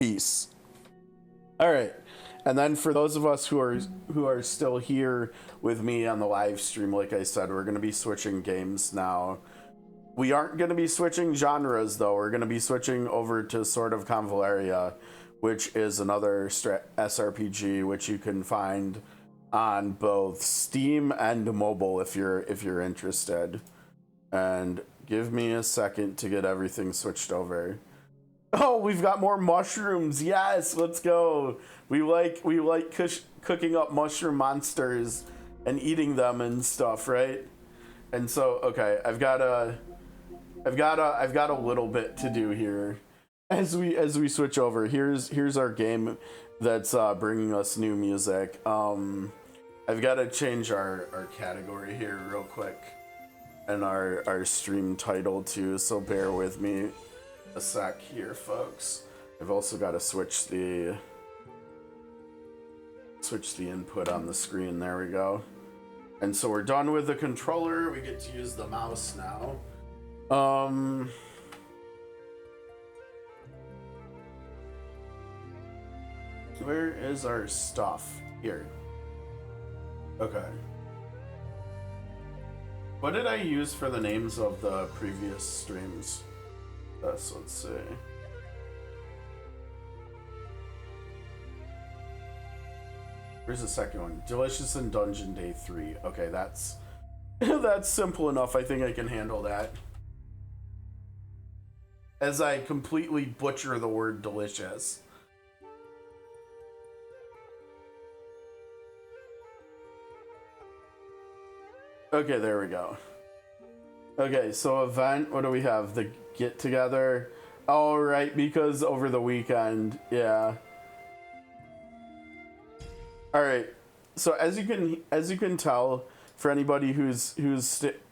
Peace. All right. And then for those of us who are still here with me on the live stream, like I said, we're going to be switching games now. We aren't going to be switching genres though. We're going to be switching over to Sword of Convallaria, which is another SRPG which you can find on both Steam and mobile if you're interested. And give me a second to get everything switched over. Oh, we've got more mushrooms. Yes, let's go. We like cooking up mushroom monsters and eating them and stuff, right? And so, okay, I've got a little bit to do here as we switch over. Here's our game that's bringing us new music. I've got to change our category here real quick and our stream title too, so bear with me a sec here, folks. I've also got to switch the input on the screen. There we go. And so we're done with the controller. We get to use the mouse now. Where is our stuff? Here. Okay. What did I use for the names of the previous streams? Let's see. Where's the second one? Delicious in Dungeon Day 3. Okay, that's that's simple enough. I think I can handle that. As I completely butcher the word delicious. Okay, there we go. Okay, so event, what do we have? The get together. Oh, right, because over the weekend, yeah. All right. So as you can tell, for anybody who's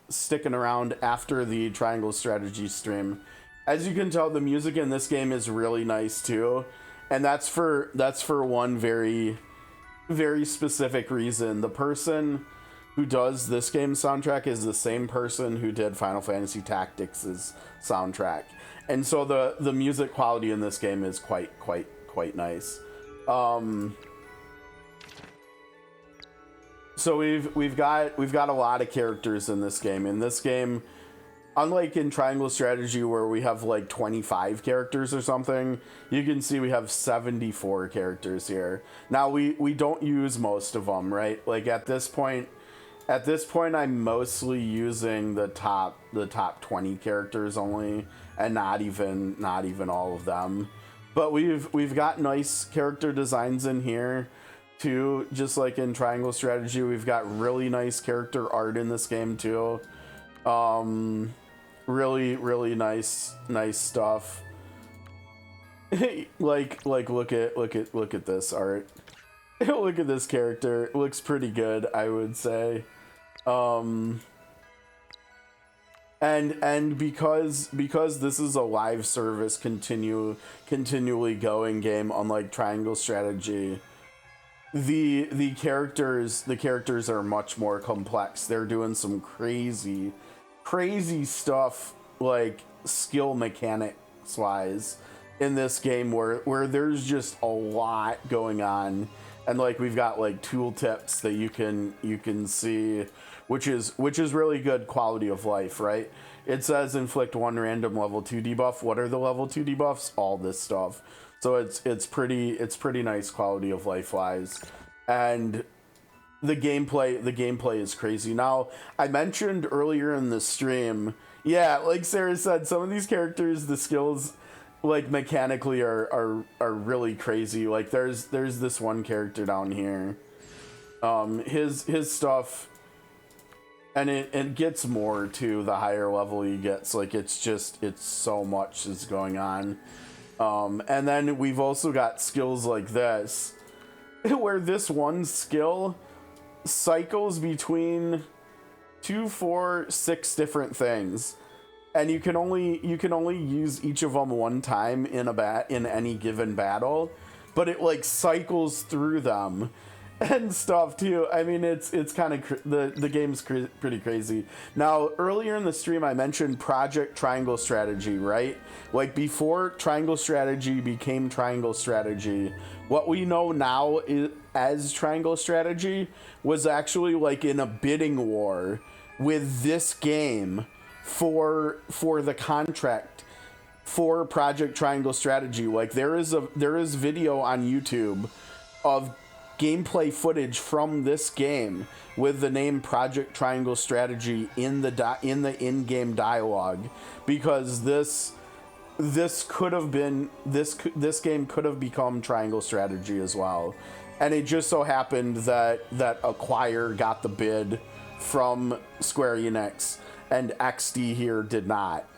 sticking around after the Triangle Strategy stream, as you can tell, the music in this game is really nice too, and that's for one very specific reason. The person who does this game's soundtrack is the same person who did Final Fantasy Tactics' soundtrack, and so the music quality in this game is quite nice. So we've got a lot of characters in this game. In this game, unlike in Triangle Strategy where we have like 25 characters or something, you can see we have 74 characters here. Now we don't use most of them, right? Like at this point I'm mostly using the top 20 characters only, and not even all of them. But we've got nice character designs in here too, just like in Triangle Strategy. We've got really nice character art in this game too. Really nice stuff. like look at this art. Look at this character. It looks pretty good, I would say. And because this is a live service continually going game, unlike Triangle Strategy, the characters are much more complex. They're doing some crazy stuff, like skill mechanics wise, in this game where there's just a lot going on. And like we've got like tooltips that you can see, which is really good quality of life, right? It says inflict 1 random level 2 debuff. What are the level 2 debuffs? All this stuff. So it's pretty nice quality of life wise, and the gameplay is crazy. Now, I mentioned earlier in the stream, yeah, like Sarah said, some of these characters, the skills, like mechanically are really crazy. Like there's this one character down here, his stuff, and it gets more to the higher level he gets. Like it's so much is going on. And then we've also got skills like this, where this one skill cycles between 2, 4, 6 different things, and you can only use each of them one time in any given battle, but it like cycles through them. and stuff too. I mean, it's kind of the game's pretty crazy. Now, earlier in the stream, I mentioned Project Triangle Strategy, right? Like before Triangle Strategy became Triangle Strategy, what we know now as Triangle Strategy was actually like in a bidding war with this game for the contract for Project Triangle Strategy. Like there is video on YouTube of gameplay footage from this game with the name Project Triangle Strategy in the in-game dialogue, because this game could have become Triangle Strategy as well, and it just so happened that Acquire got the bid from Square Enix and XD here did not.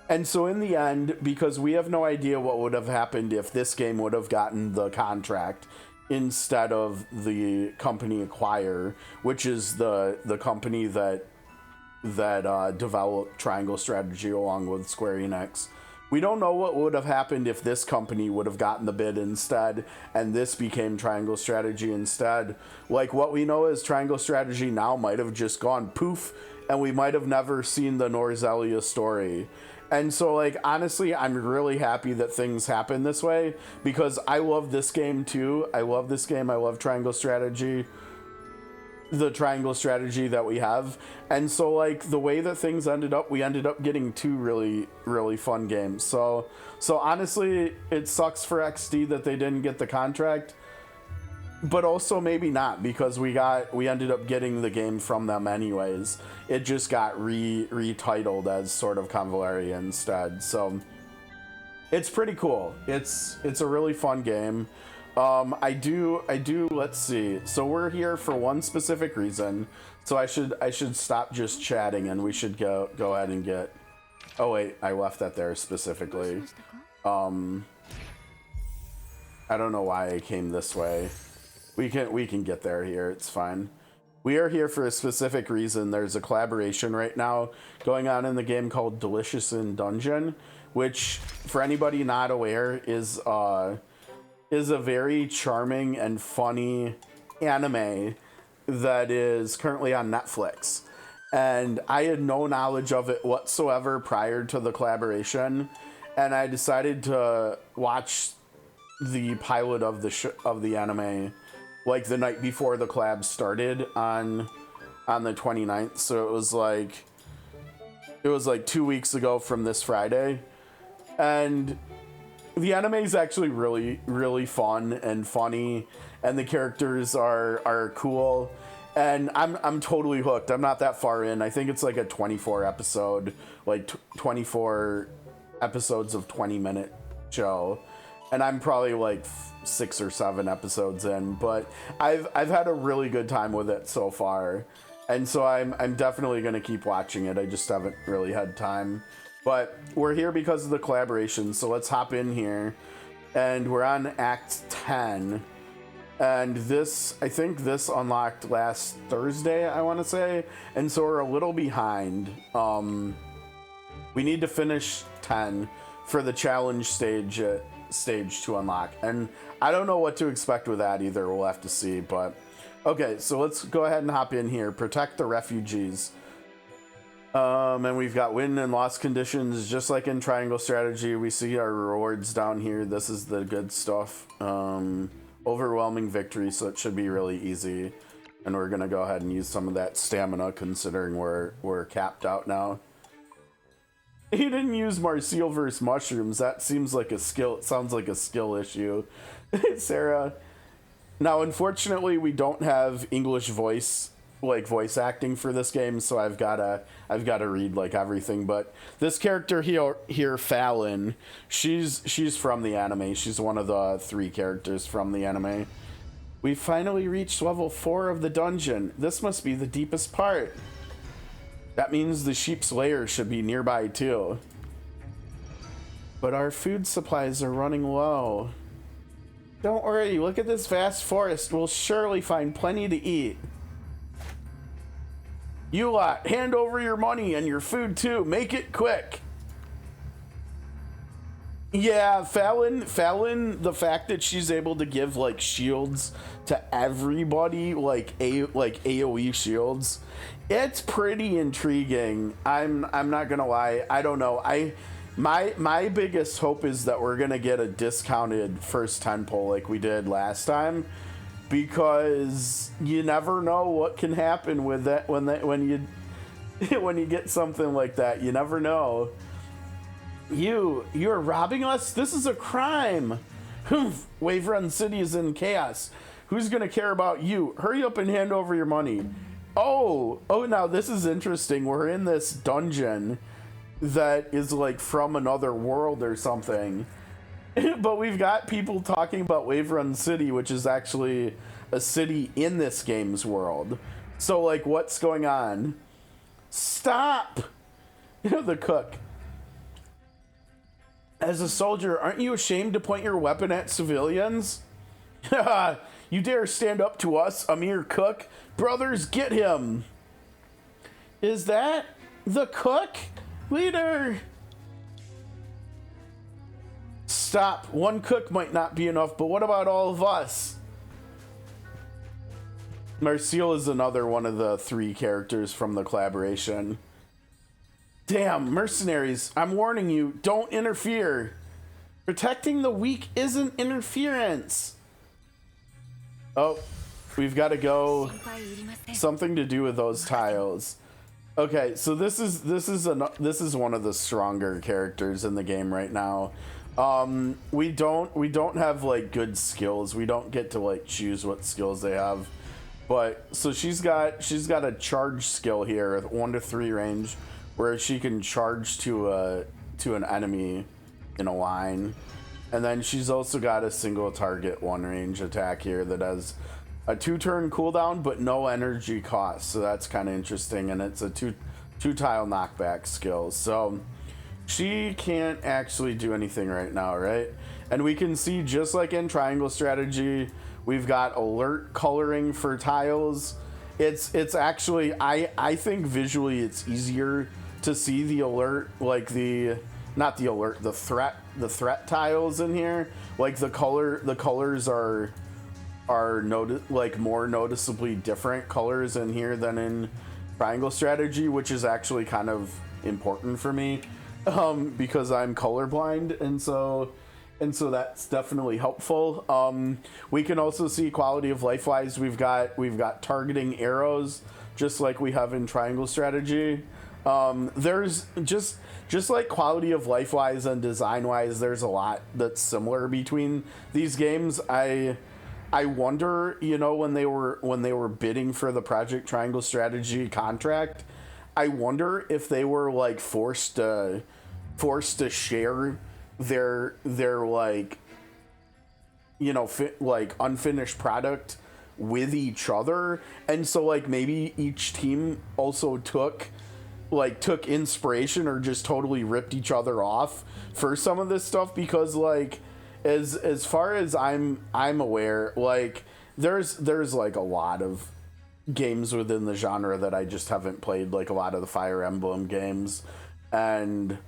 And so in the end, because we have no idea what would have happened if this game would have gotten the contract instead of the company Acquire, which is the company that developed Triangle Strategy along with Square Enix. We don't know what would have happened if this company would have gotten the bid instead, and this became Triangle Strategy instead. Like, what we know is Triangle Strategy now might have just gone poof, and we might have never seen the Norzelia story. And so, like, honestly, I'm really happy that things happen this way, because I love this game too. I love this game. I love Triangle Strategy, the Triangle Strategy that we have. And so, like, the way that things ended up, we ended up getting two really, really fun games. So honestly, it sucks for XD that they didn't get the contract, but also maybe not, because we ended up getting the game from them anyways. It just got retitled as sort of Convallaria instead. So it's pretty cool. It's a really fun game. I do let's see. So we're here for one specific reason. So I should stop just chatting and we should go ahead and get. Oh wait, I left that there specifically. I don't know why I came this way. We can get there here. It's fine. We are here for a specific reason. There's a collaboration right now going on in the game called Delicious in Dungeon, which, for anybody not aware, is a very charming and funny anime that is currently on Netflix. And I had no knowledge of it whatsoever prior to the collaboration, and I decided to watch the pilot of the anime like the night before the collab started on the 29th. So it was like 2 weeks ago from this Friday, and the anime is actually really, really fun and funny, and the characters are cool, and I'm totally hooked. I'm not that far in. I think it's like a 24 episode, like 24 episodes of 20-minute show, and I'm probably like 6 or 7 episodes in, but I've had a really good time with it so far, and so I'm definitely gonna keep watching it. I just haven't really had time. But we're here because of the collaboration, so let's hop in here. And we're on Act 10. And I think this unlocked last Thursday, I want to say. And so we're a little behind. We need to finish 10 for the challenge stage to unlock. And I don't know what to expect with that either. We'll have to see. But okay, so let's go ahead and hop in here. Protect the refugees. And we've got win and loss conditions, just like in Triangle Strategy. We see our rewards down here. This is the good stuff. Overwhelming victory, so it should be really easy. And we're gonna go ahead and use some of that stamina, considering we're capped out now. He didn't use Marseille versus mushrooms. That seems like a skill. It sounds like a skill issue. Sarah. Now, unfortunately, we don't have English voice acting for this game, so I've gotta read like everything. But this character here, Fallon, she's from the anime. She's one of the 3 characters from the anime. We finally reached level 4 of the dungeon. This must be the deepest part. That means the sheep's lair should be nearby too. But our food supplies are running low. Don't worry, look at this vast forest. We'll surely find plenty to eat. You lot, hand over your money and your food too. Make it quick. Yeah, Fallon, the fact that she's able to give like shields to everybody, like AoE shields, it's pretty intriguing. I'm not gonna lie. I don't know. My biggest hope is that we're gonna get a discounted first 10 pull like we did last time, because you never know what can happen with that when you when you get something like that. You never know. You're robbing us? This is a crime. Humph. Wave Run City is in chaos. Who's gonna care about you? Hurry up and hand over your money. Oh, now this is interesting. We're in this dungeon that is like from another world or something. But we've got people talking about Wave Run City, which is actually a city in this game's world. So like, what's going on? Stop! The cook. As a soldier, aren't you ashamed to point your weapon at civilians? You dare stand up to us, a mere cook? Brothers, get him! Is that the cook? Leader! Stop. One cook might not be enough, but what about all of us? Marcel is another one of the 3 characters from the collaboration. Damn, mercenaries, I'm warning you, don't interfere. Protecting the weak isn't interference. Oh, we've got to go. Something to do with those tiles. Okay, so this is one of the stronger characters in the game right now. We don't have like good skills. We don't get to like choose what skills they have. But so she's got a charge skill here at 1 to 3 range, where she can charge to an enemy in a line. And then she's also got a single target 1 range attack here that has a 2-turn cooldown but no energy cost. So that's kind of interesting, and it's a two tile knockback skill. So she can't actually do anything right now, right? And we can see, just like in Triangle Strategy, we've got alert coloring for tiles. It's actually, I think visually it's easier to see the alert, like the threat tiles in here. Like the colors are like more noticeably different colors in here than in Triangle Strategy, which is actually kind of important for me, because I'm colorblind, and so that's definitely helpful. We can also see quality of life wise, we've got targeting arrows just like we have in Triangle Strategy. There's just like quality of life wise and design wise, there's a lot that's similar between these games. I wonder, you know, when they were bidding for the Project Triangle Strategy contract, I wonder if they were like forced to share their like, you know, like unfinished product with each other. And so like maybe each team also took inspiration or just totally ripped each other off for some of this stuff, because like as far as I'm aware, like there's like a lot of games within the genre that I just haven't played, like a lot of the Fire Emblem games, and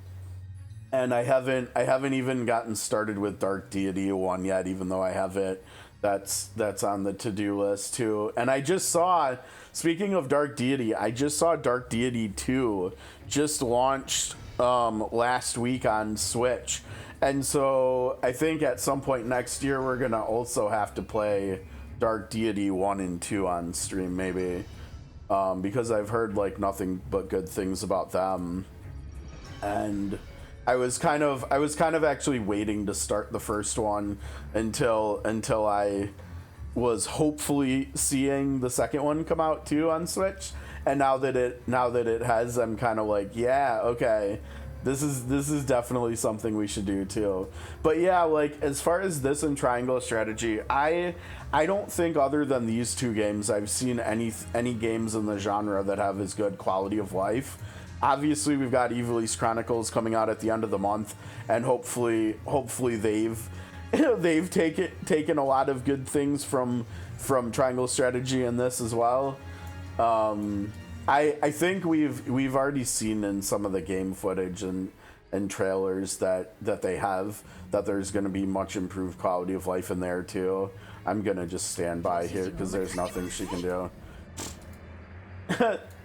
I haven't even gotten started with Dark Deity 1 yet, even though I have it. That's on the to-do list too. And I just saw, speaking of Dark Deity, I just saw Dark Deity 2 just launched last week on Switch. And so I think at some point next year we're gonna also have to play Dark Deity 1 and 2 on stream, maybe, because I've heard like nothing but good things about them. And I was kind of actually waiting to start the first one until I was hopefully seeing the second one come out too on Switch. And now that it has, I'm kind of like, yeah, okay, this is definitely something we should do too. But yeah, like as far as this and Triangle Strategy, I don't think, other than these 2 games, I've seen any games in the genre that have as good quality of life. Obviously, we've got Evilise Chronicles coming out at the end of the month, and hopefully they've taken a lot of good things from Triangle Strategy in this as well. I think we've already seen in some of the game footage and and trailers that they have, that there's going to be much improved quality of life in there too. I'm gonna just stand by here because there's nothing she can do.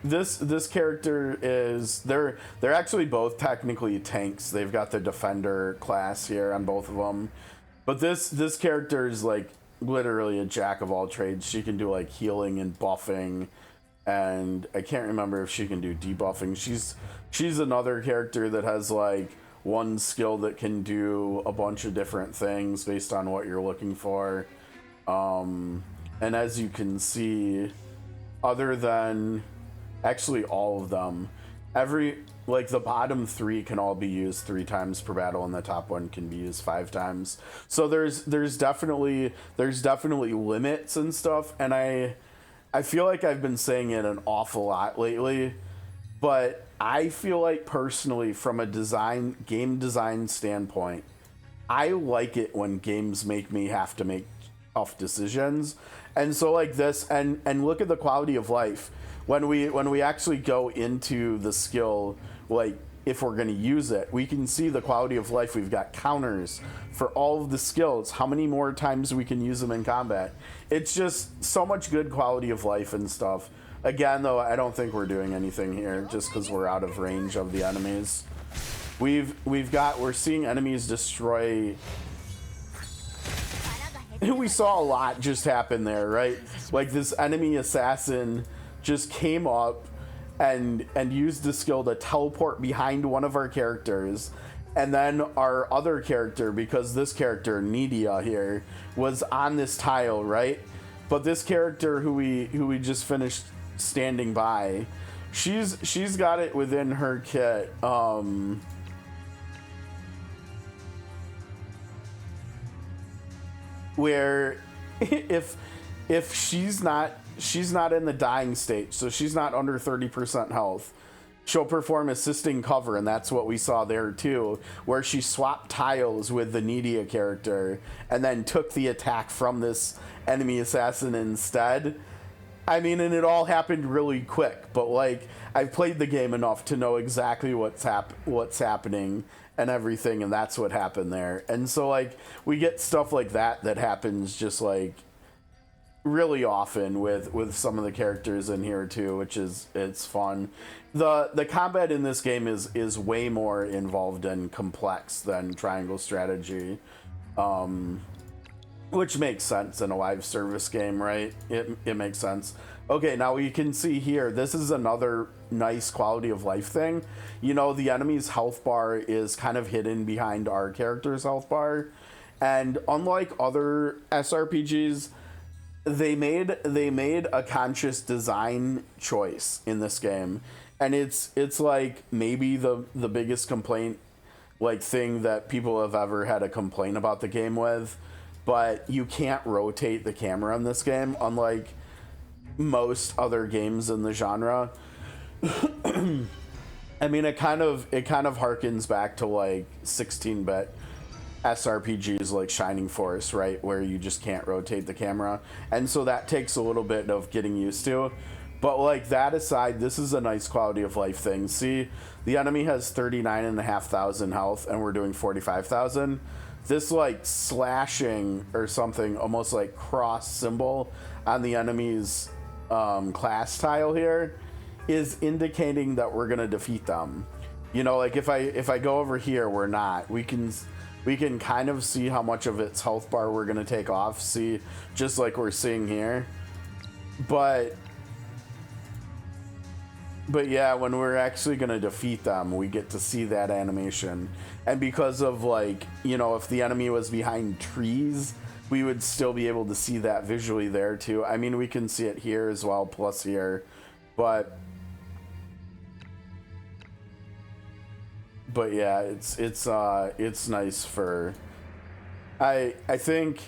This character is, they're actually both technically tanks. They've got the defender class here on both of them, but this character is like literally a jack of all trades. She can do like healing and buffing, and I can't remember if she can do debuffing. She's another character that has like one skill that can do a bunch of different things based on what you're looking for. And as you can see, other than actually all of them, like the bottom 3 can all be used 3 times per battle, and the top 1 can be used 5 times. So there's definitely limits and stuff, and I feel like I've been saying it an awful lot lately, but I feel like personally, from a game design standpoint, I like it when games make me have to make tough decisions. And so like this, and look at the quality of life when we actually go into the skill, like if we're going to use it, we can see the quality of life. We've got counters for all of the skills, how many more times we can use them in combat. It's just so much good quality of life and stuff. Again, though, I don't think we're doing anything here just because we're out of range of the enemies. We're seeing enemies destroy. We saw a lot just happen there, right? Like this enemy assassin just came up and used the skill to teleport behind one of our characters, and then our other character, because this character Nidia here was on this tile, right? But this character who we just finished standing by, she's got it within her kit. Where if she's not in the dying state, so she's not under 30% health, she'll perform assisting cover, and that's what we saw there too, where she swapped tiles with the Nidia character and then took the attack from this enemy assassin instead. I mean, and it all happened really quick, but like I've played the game enough to know exactly what's happening and everything, and that's what happened there. And so like we get stuff like that happens just like really often with some of the characters in here too, which is, it's fun. The combat in this game is way more involved and complex than triangle strategy, which makes sense in a live service game, right? It makes sense. Okay, now you can see here, this is another nice quality of life thing. You know, the enemy's health bar is kind of hidden behind our character's health bar, and unlike other SRPGs, they made a conscious design choice in this game, and it's like maybe the biggest complaint, like thing that people have ever had a complaint about the game with. But you can't rotate the camera in this game, unlike most other games in the genre. I mean, it kind of harkens back to like 16-bit SRPGs like Shining Force, right, where you just can't rotate the camera, and so that takes a little bit of getting used to. But like that aside, this is a nice quality of life thing. See, the enemy has 39,500 health, and we're doing 45,000. This like slashing or something, almost like cross symbol on the enemy's class tile here, is indicating that we're gonna defeat them. You know, like if I go over here, we're not. We can kind of see how much of its health bar we're gonna take off. See, just like we're seeing here. But yeah, when we're actually gonna defeat them, we get to see that animation. And because of like, you know, if the enemy was behind trees, we would still be able to see that visually there too. I mean, we can see it here as well, plus here, but yeah, it's nice for, I think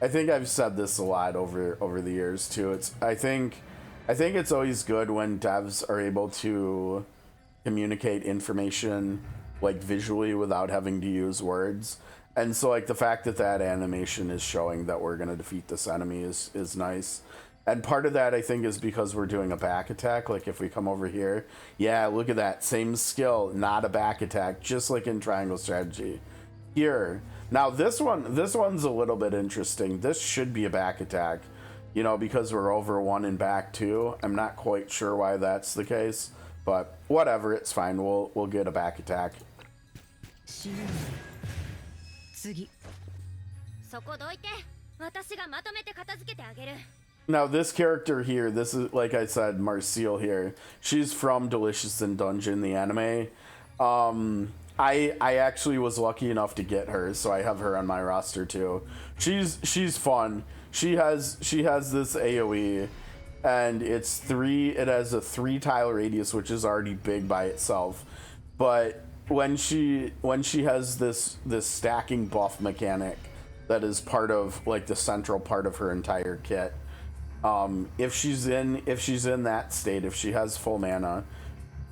I've said this a lot over the years too. I think it's always good when devs are able to communicate information like visually without having to use words. And so like the fact that animation is showing that we're going to defeat this enemy is nice. And part of that, I think, is because we're doing a back attack. Like, if we come over here, yeah, look at that. Same skill, not a back attack, just like in Triangle Strategy. Here. Now, this one's a little bit interesting. This should be a back attack, you know, because we're over 1 and back 2. I'm not quite sure why that's the case, but whatever, it's fine. We'll get a back attack. Now, this character here, this is, like I said, Marcille here. She's from Delicious in Dungeon, the anime. I actually was lucky enough to get her, so I have her on my roster too. She's fun. She has this AoE, and it has a 3 tile radius, which is already big by itself. But when she has this stacking buff mechanic that is part of, like, the central part of her entire kit. If she's in that state, if she has full mana,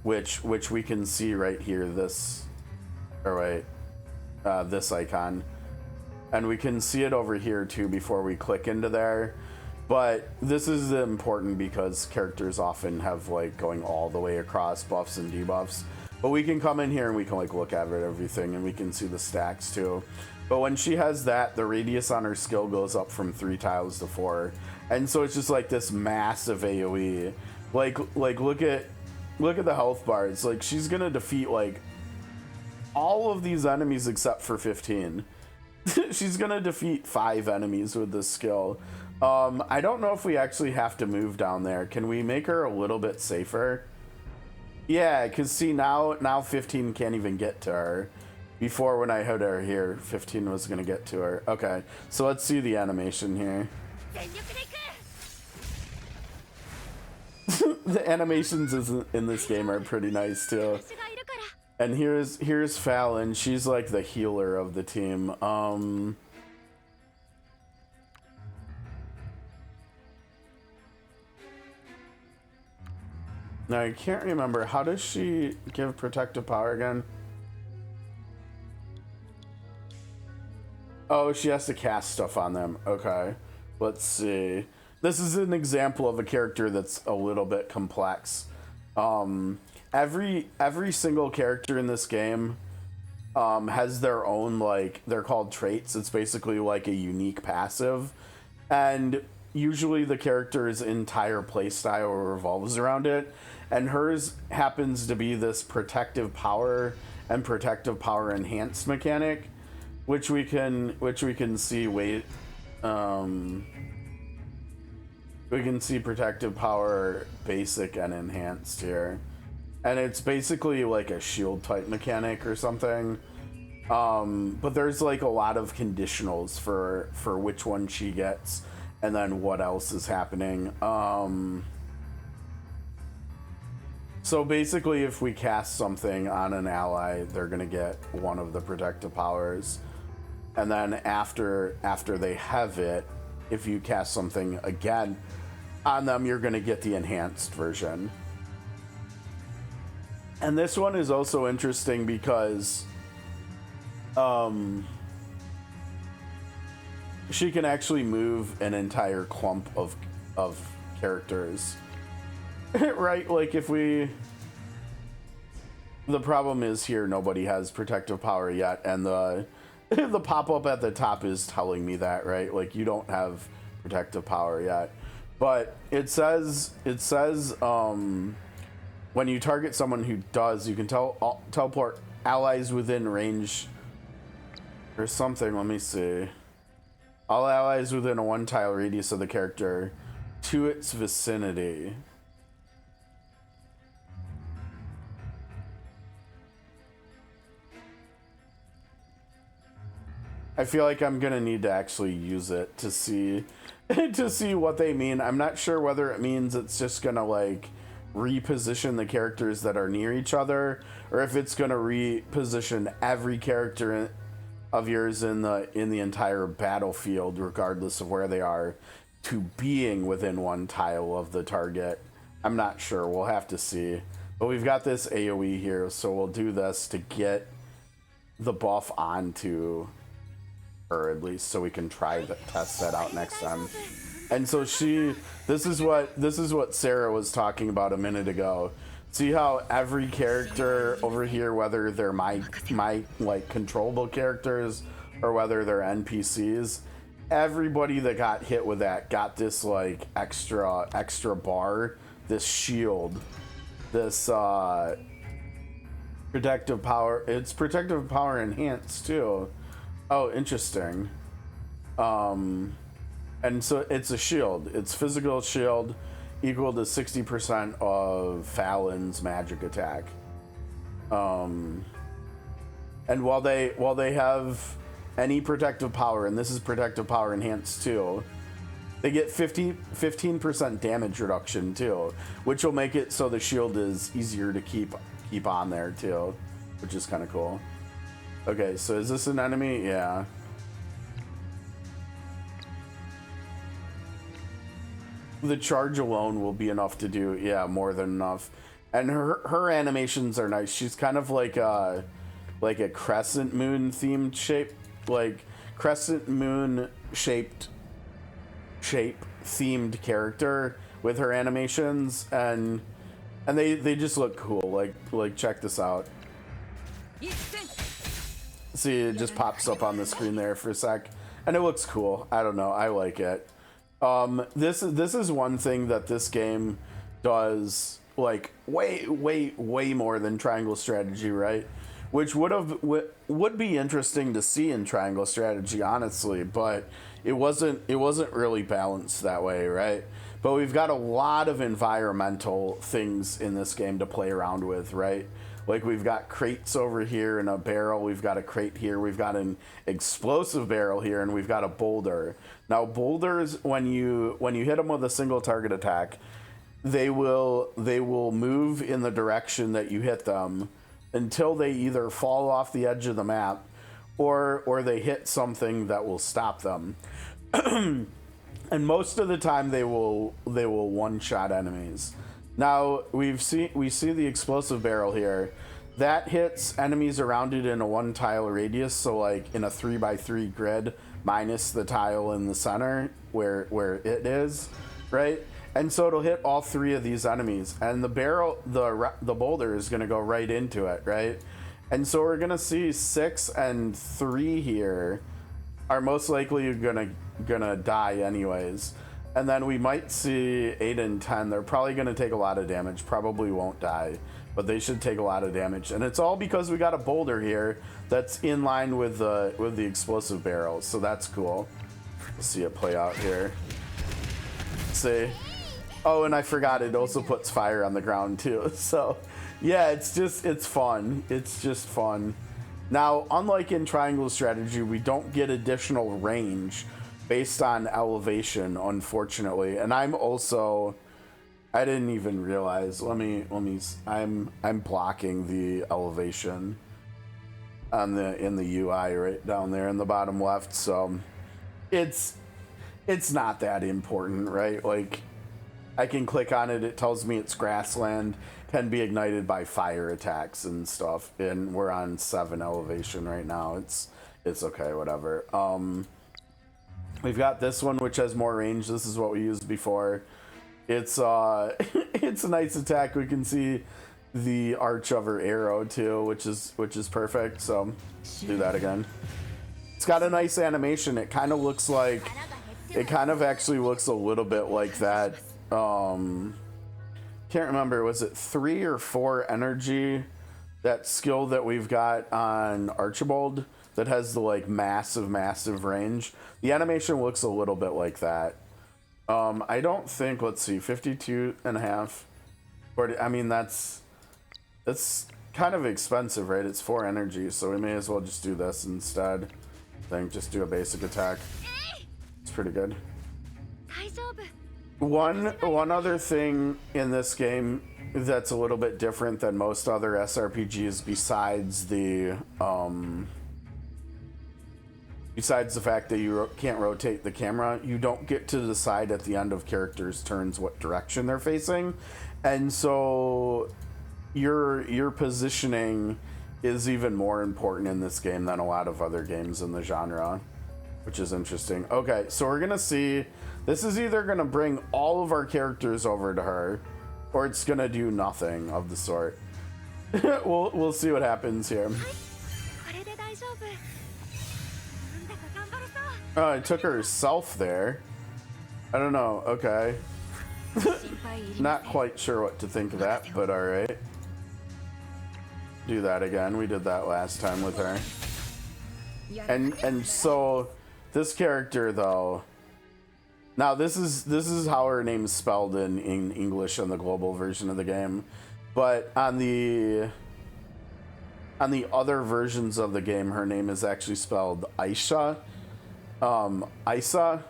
which we can see right here, this icon, and we can see it over here too before we click into there. But this is important because characters often have, like, going all the way across buffs and debuffs. But we can come in here and we can, like, look at everything, and we can see the stacks too. But when she has that, the radius on her skill goes up from 3 tiles to 4. And so it's just like this massive AoE. Like look at the health bars. Like, she's gonna defeat, like, all of these enemies except for 15. She's gonna defeat 5 enemies with this skill. I don't know if we actually have to move down there. Can we make her a little bit safer? Yeah, because see, now 15 can't even get to her. Before, when I had her here, 15 was going to get to her. Okay, so let's see the animation here. The animations in this game are pretty nice too. And here's Fallon. She's like the healer of the team. Now, I can't remember. How does she give protective power again? Oh, she has to cast stuff on them. Okay. Let's see. This is an example of a character that's a little bit complex. Every single character in this game has their own, like, they're called traits. It's basically like a unique passive. And usually the character's entire playstyle revolves around it. And hers happens to be this protective power and protective power enhanced mechanic, which we can see. We can see protective power basic and enhanced here, and it's basically like a shield type mechanic or something. But there's, like, a lot of conditionals for which one she gets, and then what else is happening. So basically, if we cast something on an ally, they're gonna get one of the protective powers, and then after they have it, if you cast something again on them, you're gonna get the enhanced version. And this one is also interesting because she can actually move an entire clump of characters. Right, like, if we... The problem is here, nobody has protective power yet, and the pop-up at the top is telling me that, right? Like, you don't have protective power yet. But it says when you target someone who does, you can teleport allies within range or something. Let me see. All allies within a 1 tile radius of the character to its vicinity. I feel like I'm gonna need to actually use it to see what they mean. I'm not sure whether it means it's just gonna, like, reposition the characters that are near each other, or if it's gonna reposition every character of yours in the entire battlefield, regardless of where they are, to being within 1 tile of the target. I'm not sure. We'll have to see. But we've got this AoE here, so we'll do this to get the buff onto her, at least, so we can try to test that out next time. And so this is what Sarah was talking about a minute ago. See how every character over here, whether they're my like controllable characters or whether they're NPCs, everybody that got hit with that got this like extra bar, this shield, this protective power. It's protective power enhanced too. Oh, interesting. And so it's a shield. It's physical shield equal to 60% of Fallon's magic attack. And while they have any protective power, and this is protective power enhanced too, they get 15% damage reduction too, which will make it so the shield is easier to keep on there too, which is kind of cool. Okay, so is this an enemy? Yeah. The charge alone will be enough to do, yeah, more than enough. And her animations are nice. She's kind of like a crescent moon themed shape, like crescent moon shape themed character with her animations, and they just look cool. Like check this out. See, it just pops up on the screen there for a sec, and it looks cool. I don't know, I like it. This is one thing that this game does like way more than Triangle Strategy, right? Which would be interesting to see in Triangle Strategy, honestly, but it wasn't really balanced that way, right? But we've got a lot of environmental things in this game to play around with, right? Like we've got crates over here and a barrel, we've got a crate here, we've got an explosive barrel here, and we've got a boulder. Now boulders, when you hit them with a single target attack, they will move in the direction that you hit them until they either fall off the edge of the map or they hit something that will stop them. And most of the time they will one-shot enemies. Now we see the explosive barrel here. That hits enemies around it in a 1-tile radius, so like in a 3x3 grid minus the tile in the center where it is, right? And so it'll hit all 3 of these enemies, and the barrel, the boulder is going to go right into it, right? And so we're going to see 6 and 3 here are most likely gonna die anyways. And then we might see 8 and 10. They're probably going to take a lot of damage. Probably won't die, but they should take a lot of damage. And it's all because we got a boulder here that's in line with the explosive barrel. So that's cool. Let's see it play out here. See? Oh, and I forgot it also puts fire on the ground too. So yeah, it's fun. It's just fun. Now, unlike in Triangle Strategy, we don't get additional range based on elevation, unfortunately. And I didn't even realize. I'm blocking the elevation on in the UI right down there in the bottom left. So it's not that important, right? Like I can click on it. It tells me it's grassland, can be ignited by fire attacks and stuff. And we're on 7 elevation right now. It's okay, whatever. We've got this one, which has more range. This is what we used before. It's it's a nice attack. We can see the arch of her arrow too, which is perfect. So do that again. It's got a nice animation. It kind of actually looks a little bit like that. Can't remember. Was it 3 or 4 energy? That skill that we've got on Archibald that has the like massive range. The animation looks a little bit like that. I don't think, let's see, 52.5. 40, I mean, that's kind of expensive, right? It's 4 energy, so we may as well just do this instead. I think just do a basic attack. It's pretty good. One other thing in this game that's a little bit different than most other SRPGs besides the fact that you can't rotate the camera, you don't get to decide at the end of characters' turns what direction they're facing. And so your positioning is even more important in this game than a lot of other games in the genre, which is interesting. Okay, so we're gonna see. This is either gonna bring all of our characters over to her, or it's gonna do nothing of the sort. We'll see what happens here. Oh, I took herself there. I don't know. Okay. Not quite sure what to think of that, but all right. Do that again. We did that last time with her. And so this character though. Now this is how her name's spelled in English in the global version of the game, but on the other versions of the game, her name is actually spelled Aisha. Isa.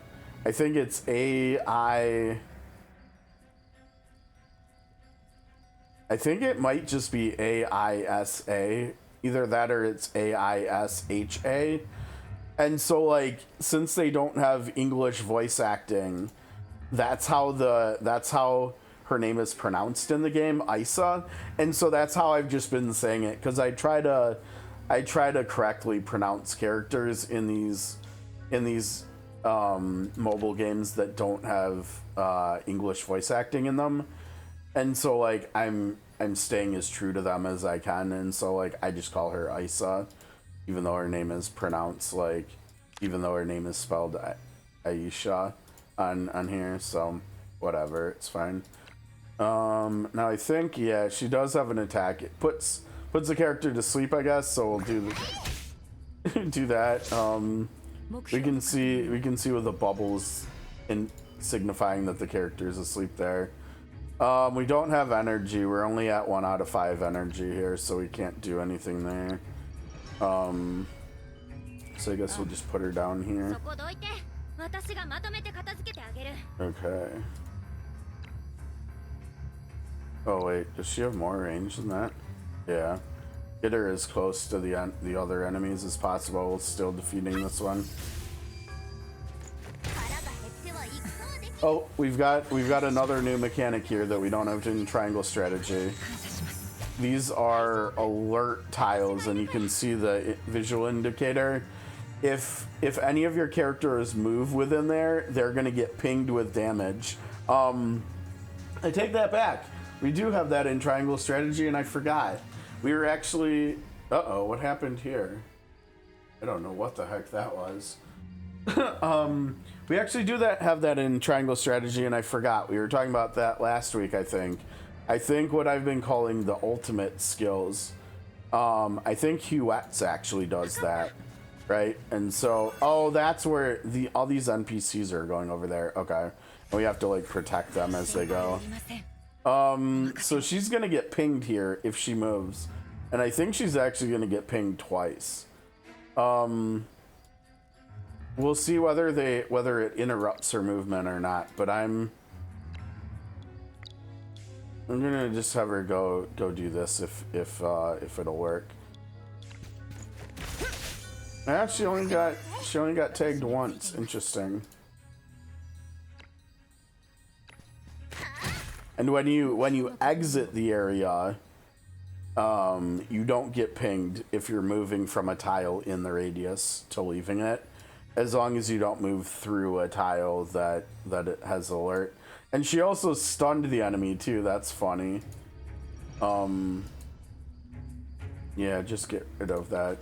I think it's I think it might just be AISA. Either that or it's AISHA. And so, like, since they don't have English voice acting, that's how her name is pronounced in the game, Isa. And so that's how I've just been saying it, because I try to correctly pronounce characters in these mobile games that don't have English voice acting in them. And so, like, I'm staying as true to them as I can, and so, like, I just call her Isa, even though her name is pronounced, like, even though her name is spelled Aisha on here, so whatever, it's fine. Now I think, yeah, she does have an attack. It puts the character to sleep, I guess, so we'll do that. We can see with the bubbles in signifying that the character is asleep there. We don't have energy. We're only at 1 out of 5 energy here, so we can't do anything there. So I guess we'll just put her down here. Okay. Oh wait, does she have more range than that? Yeah. Get her as close to the other enemies as possible while still defeating this one. Oh, we've got another new mechanic here that we don't have in triangle strategy. These are alert tiles, and you can see the visual indicator. If any of your characters move within there, they're gonna get pinged with damage. I take that back. We do have that in triangle strategy, and I forgot. We were actually... Uh-oh, what happened here? I don't know what the heck that was. We actually do have that in triangle strategy, and I forgot. We were talking about that last week, I think. I think what I've been calling the ultimate skills. I think Huetz actually does that, right? And so, oh, that's where all these NPCs are going over there. Okay. And we have to, like, protect them as they go. So she's gonna get pinged here if she moves. And I think she's actually gonna get pinged twice. We'll see whether it interrupts her movement or not, but I'm gonna just have her go do this if it'll work. Yeah, she only got tagged once. Interesting. And when you exit the area, you don't get pinged if you're moving from a tile in the radius to leaving it, as long as you don't move through a tile that it has alert. And she also stunned the enemy too. That's funny. Yeah, just get rid of that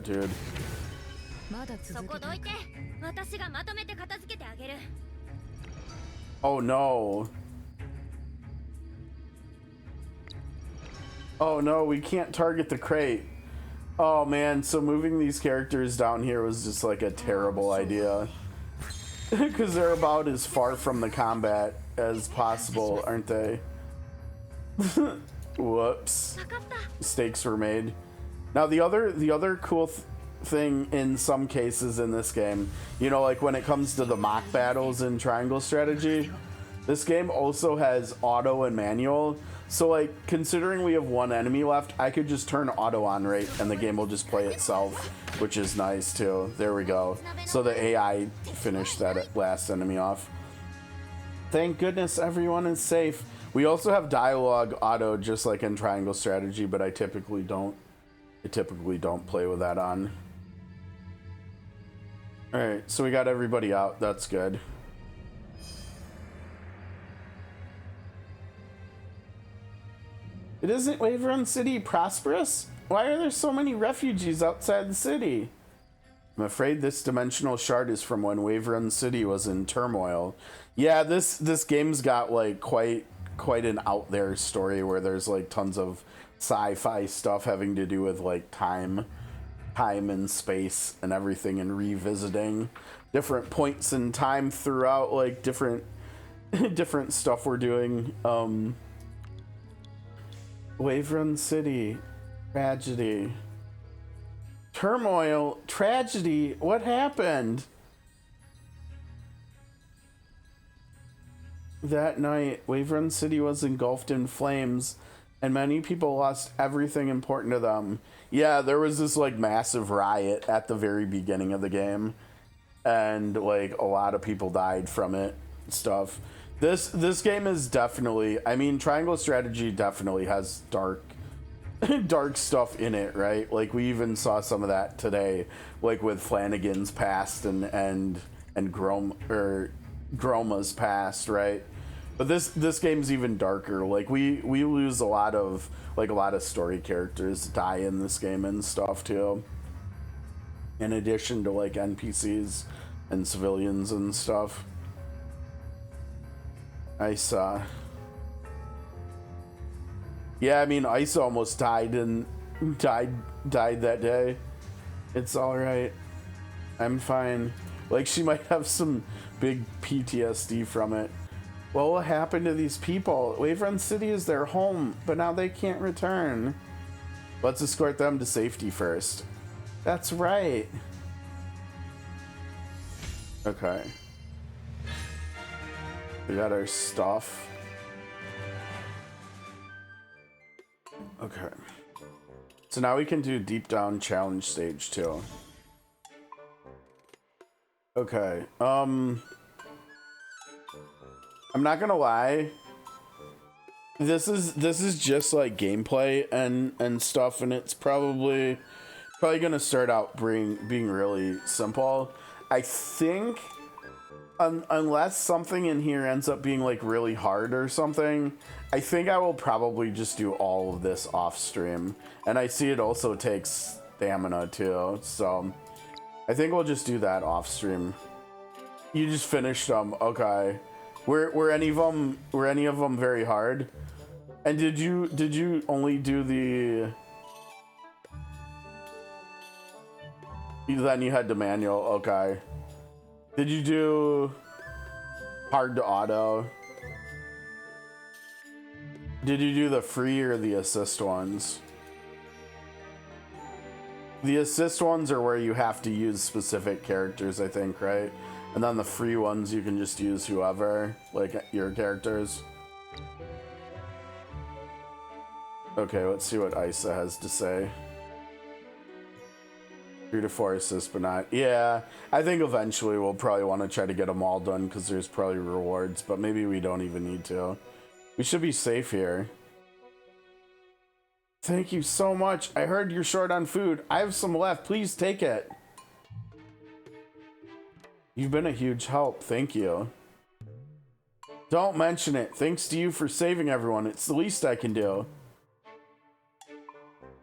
dude. Oh no. Oh no, we can't target the crate. Oh man, so moving these characters down here was just like a terrible idea. Because they're about as far from the combat as possible, aren't they? Whoops. Mistakes were made. Now the other cool thing in some cases in this game, you know, like when it comes to the mock battles in triangle strategy, this game also has auto and manual. So, like, considering we have one enemy left, I could just turn auto on right and the game will just play itself, which is nice too. There we go. So the AI finished that last enemy off. Thank goodness everyone is safe. We also have dialogue auto just like in triangle strategy, but I typically don't play with that on. All right, so we got everybody out. That's good. It isn't Waverun City prosperous? Why are there so many refugees outside the city? I'm afraid this dimensional shard is from when Waverun City was in turmoil. Yeah, this game's got like quite an out there story where there's like tons of sci-fi stuff having to do with like time and space and everything, and revisiting different points in time throughout like different different stuff we're doing. Waverun City, tragedy, turmoil, tragedy. What happened? That night, Waverun City was engulfed in flames, and many people lost everything important to them. Yeah, there was this like massive riot at the very beginning of the game, and like a lot of people died from it. Stuff. This game is definitely, I mean, Triangle Strategy definitely has dark stuff in it, right? Like we even saw some of that today, like with Flanagan's past and Groma's past, right? But this game's even darker. Like we lose a lot of story characters die in this game and stuff too. In addition to like NPCs and civilians and stuff. Isa. Yeah, I mean, Isa almost died that day. It's all right. I'm fine. Like she might have some big PTSD from it. What will happen to these people? Waverun City is their home, but now they can't return. Let's escort them to safety first. That's right. Okay. We got our stuff. Okay. So now we can do deep down challenge stage too. Okay. I'm not gonna lie. This is just like gameplay and stuff, and it's probably gonna start out being really simple. I think unless something in here ends up being like really hard or something, I think I will probably just do all of this off stream. And I see it also takes stamina too, so I think we'll just do that off stream. You just finished them, okay? Were any of them very hard? And did you only do the? Then you had the manual, okay? Did you do hard to auto? Did you do the free or the assist ones? The assist ones are where you have to use specific characters, I think, right? And then the free ones, you can just use whoever, like your characters. Okay, let's see what Isa has to say. 3 to 4 assists, but not. Yeah, I think eventually we'll probably want to try to get them all done because there's probably rewards, but maybe we don't even need to. We should be safe here. Thank you so much. I heard you're short on food. I have some left. Please take it. You've been a huge help. Thank you. Don't mention it. Thanks to you for saving everyone. It's the least I can do.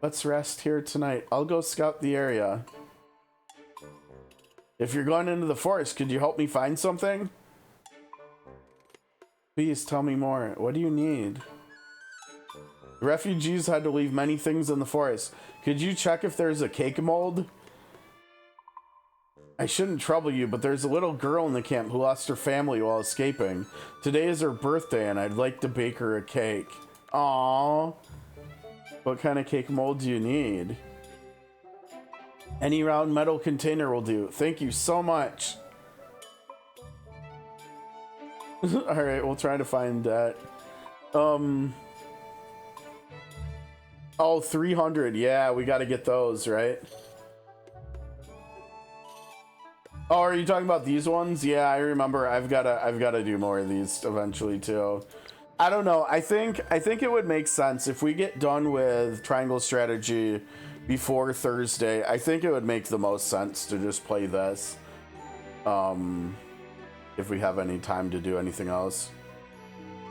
Let's rest here tonight. I'll go scout the area. If you're going into the forest, could you help me find something? Please tell me more. What do you need? The refugees had to leave many things in the forest. Could you check if there's a cake mold? I shouldn't trouble you, but there's a little girl in the camp who lost her family while escaping. Today is her birthday, and I'd like to bake her a cake. Aww. What kind of cake mold do you need? Any round metal container will do. Thank you so much. Alright, we'll try to find that. Oh, 300. Yeah, we got to get those, right? Oh, are you talking about these ones? Yeah, I remember. I've got to do more of these eventually too. I don't know. I think it would make sense if we get done with Triangle Strategy before Thursday. I think it would make the most sense to just play this if we have any time to do anything else.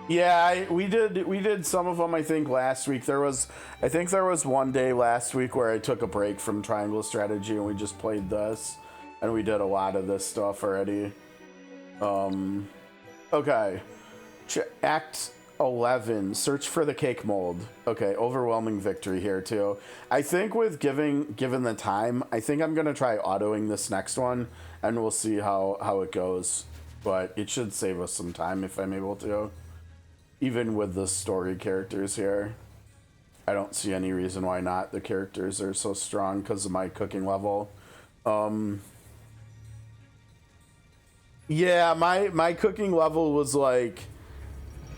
Yeah, we did some of them, I think, last week. I think there was one day last week where I took a break from Triangle Strategy and we just played this, and we did a lot of this stuff already. Okay. Act 11, search for the cake mold. Okay, overwhelming victory here too. I think with given the time, I think I'm gonna try autoing this next one, and we'll see how it goes. But it should save us some time if I'm able to. Even with the story characters here, I don't see any reason why not. The characters are so strong because of my cooking level. Yeah, my cooking level was like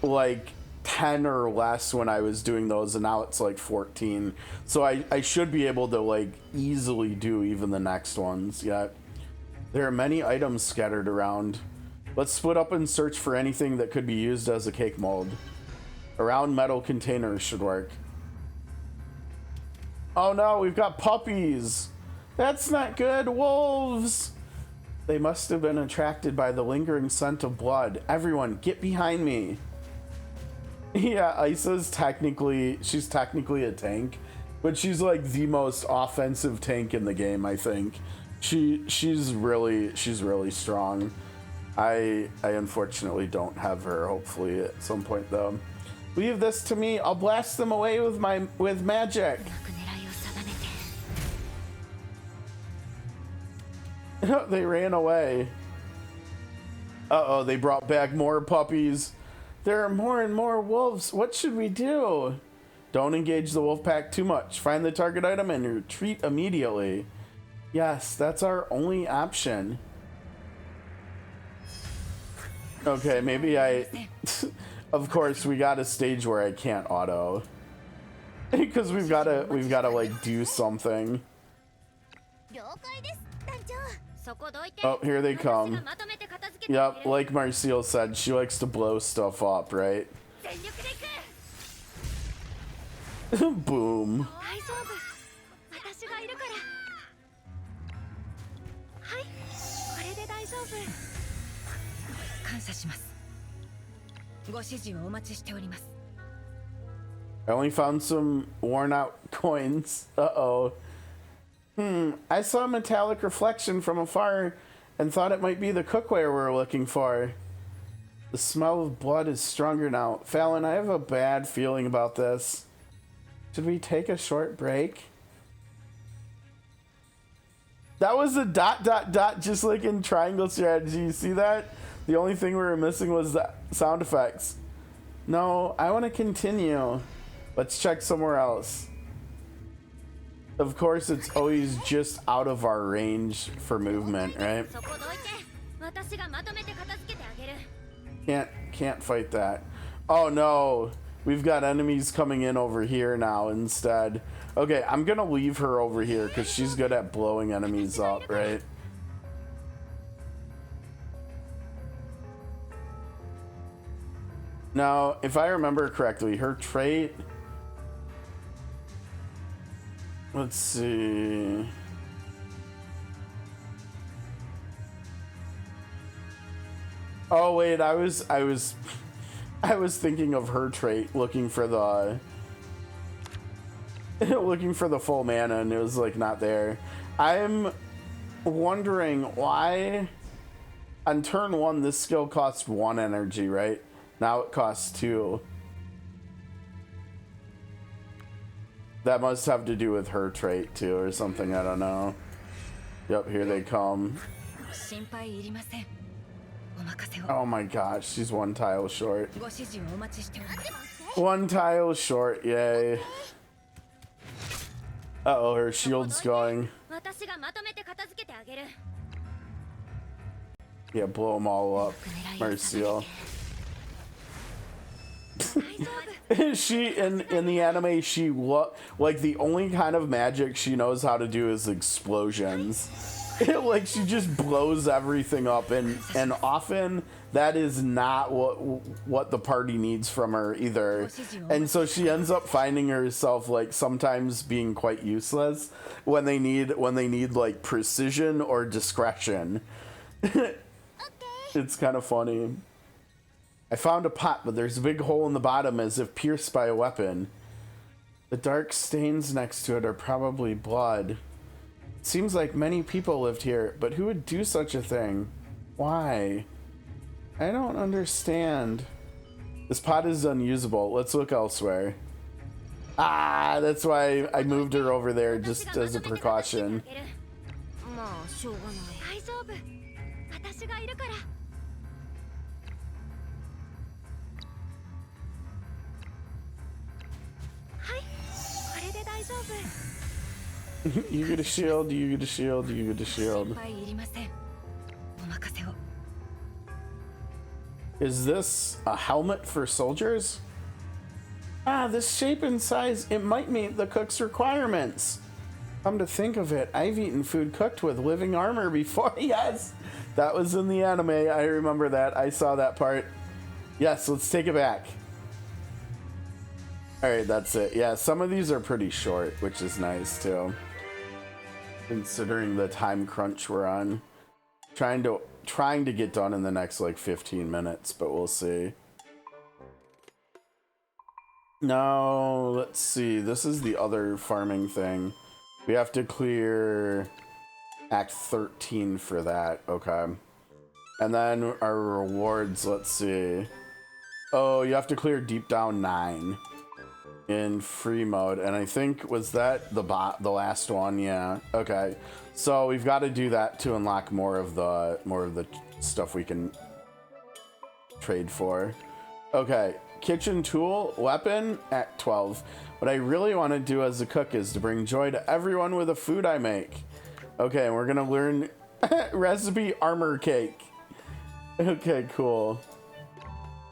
10 or less when I was doing those, and now it's like 14. So I should be able to like easily do even the next ones. Yeah, there are many items scattered around. Let's split up and search for anything that could be used as a cake mold. Around metal containers should work. Oh no, we've got puppies. That's not good. Wolves. They must have been attracted by the lingering scent of blood. Everyone, get behind me. Yeah, Isa's she's technically a tank, but she's like the most offensive tank in the game, I think. She's really strong. I unfortunately don't have her, hopefully at some point though. Leave this to me. I'll blast them away with magic. They ran away. Uh-oh, they brought back more puppies. There are more and more wolves. What should we do? Don't engage the wolf pack too much. Find the target item and retreat immediately. Yes, that's our only option. Okay, maybe of course, we got a stage where I can't auto. Because we've gotta like do something. Oh, here they come. Yep, like Marcel said, she likes to blow stuff up, right? Boom. I only found some worn out coins. Uh-oh. I saw a metallic reflection from afar and thought it might be the cookware we're looking for. The smell of blood is stronger now. Fallon, I have a bad feeling about this. Should we take a short break? That was a ... just like in Triangle Strategy. You see that? The only thing we were missing was the sound effects. No, I want to continue. Let's check somewhere else. Of course, it's always just out of our range for movement, right? Can't fight that. Oh no, we've got enemies coming in over here now instead. Okay, I'm gonna leave her over here because she's good at blowing enemies up, right? Now, if I remember correctly, her trait... Let's see. Oh wait, I was thinking of her trait, looking for the full mana, and it was like not there. I'm wondering why on turn 1 this skill costs 1 energy, right? Now it costs 2. That must have to do with her trait too or something, I don't know. Yep, here they come. Oh my gosh, she's 1 tile short. 1 tile short, yay. Uh-oh, her shield's going. Yeah, blow them all up, Marcel. She in the anime, she like the only kind of magic she knows how to do is explosions. Like she just blows everything up, and often that is not what the party needs from her either. And so she ends up finding herself like sometimes being quite useless when they need like precision or discretion. It's kind of funny. I found a pot, but there's a big hole in the bottom as if pierced by a weapon. The dark stains next to it are probably blood. It seems like many people lived here, but who would do such a thing? Why? I don't understand. This pot is unusable. Let's look elsewhere. Ah, that's why I moved her over there just as a precaution. You get a shield, you get a shield, you get a shield. Is this a helmet for soldiers? Ah, this shape and size, it might meet the cook's requirements. Come to think of it, I've eaten food cooked with living armor before. Yes, that was in the anime. I remember that. I saw that part. Yes, let's take it back. All right, that's it. Yeah, some of these are pretty short, which is nice too. Considering the time crunch we're on. Trying to get done in the next like 15 minutes, but we'll see. No, let's see. This is the other farming thing. We have to clear Act 13 for that. Okay. And then our rewards, let's see. Oh, you have to clear Deep Down 9 in free mode. And I think, was that the last one? Yeah. Okay. So we've got to do that to unlock more of the stuff we can trade for. Okay. Kitchen tool, weapon, Act 12. What I really want to do as a cook is to bring joy to everyone with the food I make. Okay, we're gonna learn recipe armor cake. Okay, cool.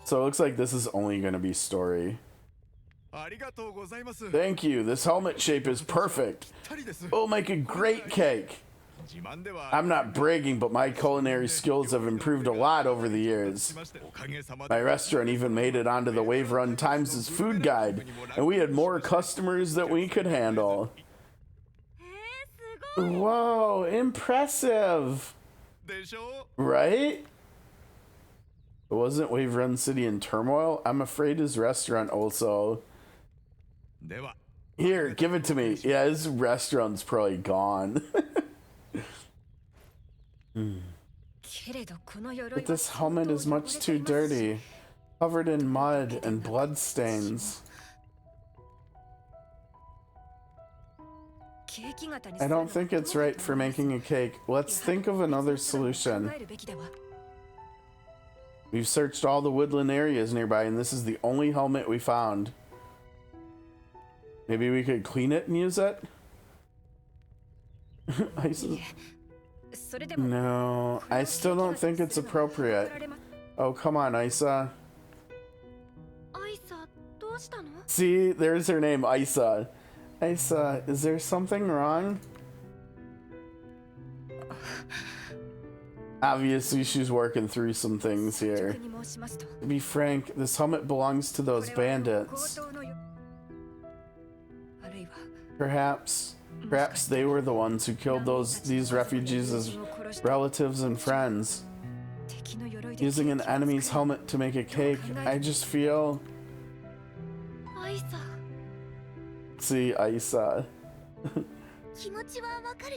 So it looks like this is only gonna be story. Thank you, this helmet shape is perfect. It'll make a great cake. I'm not bragging, but my culinary skills have improved a lot over the years. My restaurant even made it onto the Wave Run Times' food guide, and we had more customers than we could handle. Whoa, impressive! Right? Wasn't Wave Run City in turmoil? I'm afraid his restaurant also. Here, give it to me. Yeah, his restaurant's probably gone. But this helmet is much too dirty, covered in mud and blood stains. I don't think it's right for making a cake. Let's think of another solution. We've searched all the woodland areas nearby, and this is the only helmet we found. Maybe we could clean it and use it? No, I still don't think it's appropriate. Oh, come on, Isa. See, there's her name, Isa. Isa, is there something wrong? Obviously, she's working through some things here. To be frank, this helmet belongs to those bandits. Perhaps they were the ones who killed these refugees as relatives and friends. Using an enemy's helmet to make a cake, I just feel... See, Isa.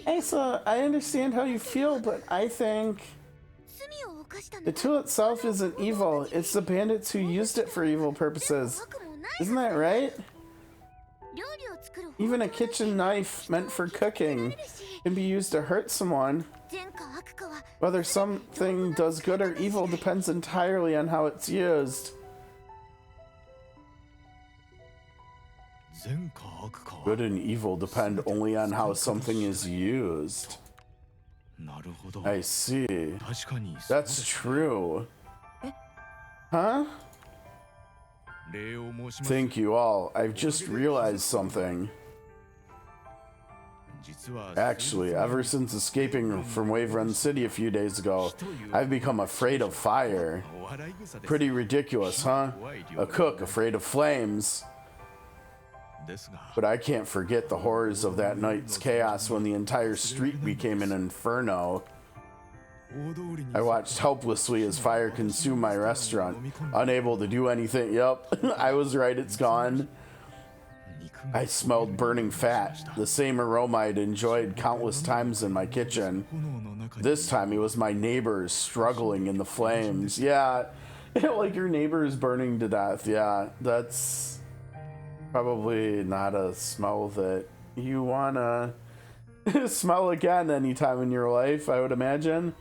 Isa, I understand how you feel, but I think... The tool itself isn't evil, it's the bandits who used it for evil purposes. Isn't that right? Even a kitchen knife meant for cooking can be used to hurt someone. Whether something does good or evil depends entirely on how it's used. Good and evil depend only on how something is used. I see. That's true. Huh? Thank you all. I've just realized something. Actually, ever since escaping from Wave Run City a few days ago, I've become afraid of fire. Pretty ridiculous, huh? A cook afraid of flames. But I can't forget the horrors of that night's chaos when the entire street became an inferno. I watched helplessly as fire consumed my restaurant, unable to do anything. Yep, I was right, it's gone. I smelled burning fat, the same aroma I'd enjoyed countless times in my kitchen. This time it was my neighbors struggling in the flames. Yeah, like your neighbor is burning to death. Yeah, that's probably not a smell that you wanna smell again anytime in your life, I would imagine.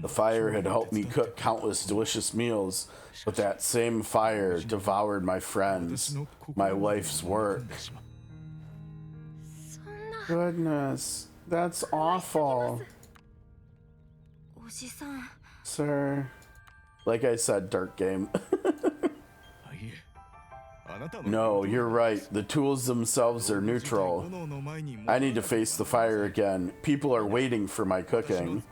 The fire had helped me cook countless delicious meals, but that same fire devoured my friends, my life's work. Goodness, that's awful. Sir, like I said, dark game. No, you're right. The tools themselves are neutral. I need to face the fire again. People are waiting for my cooking.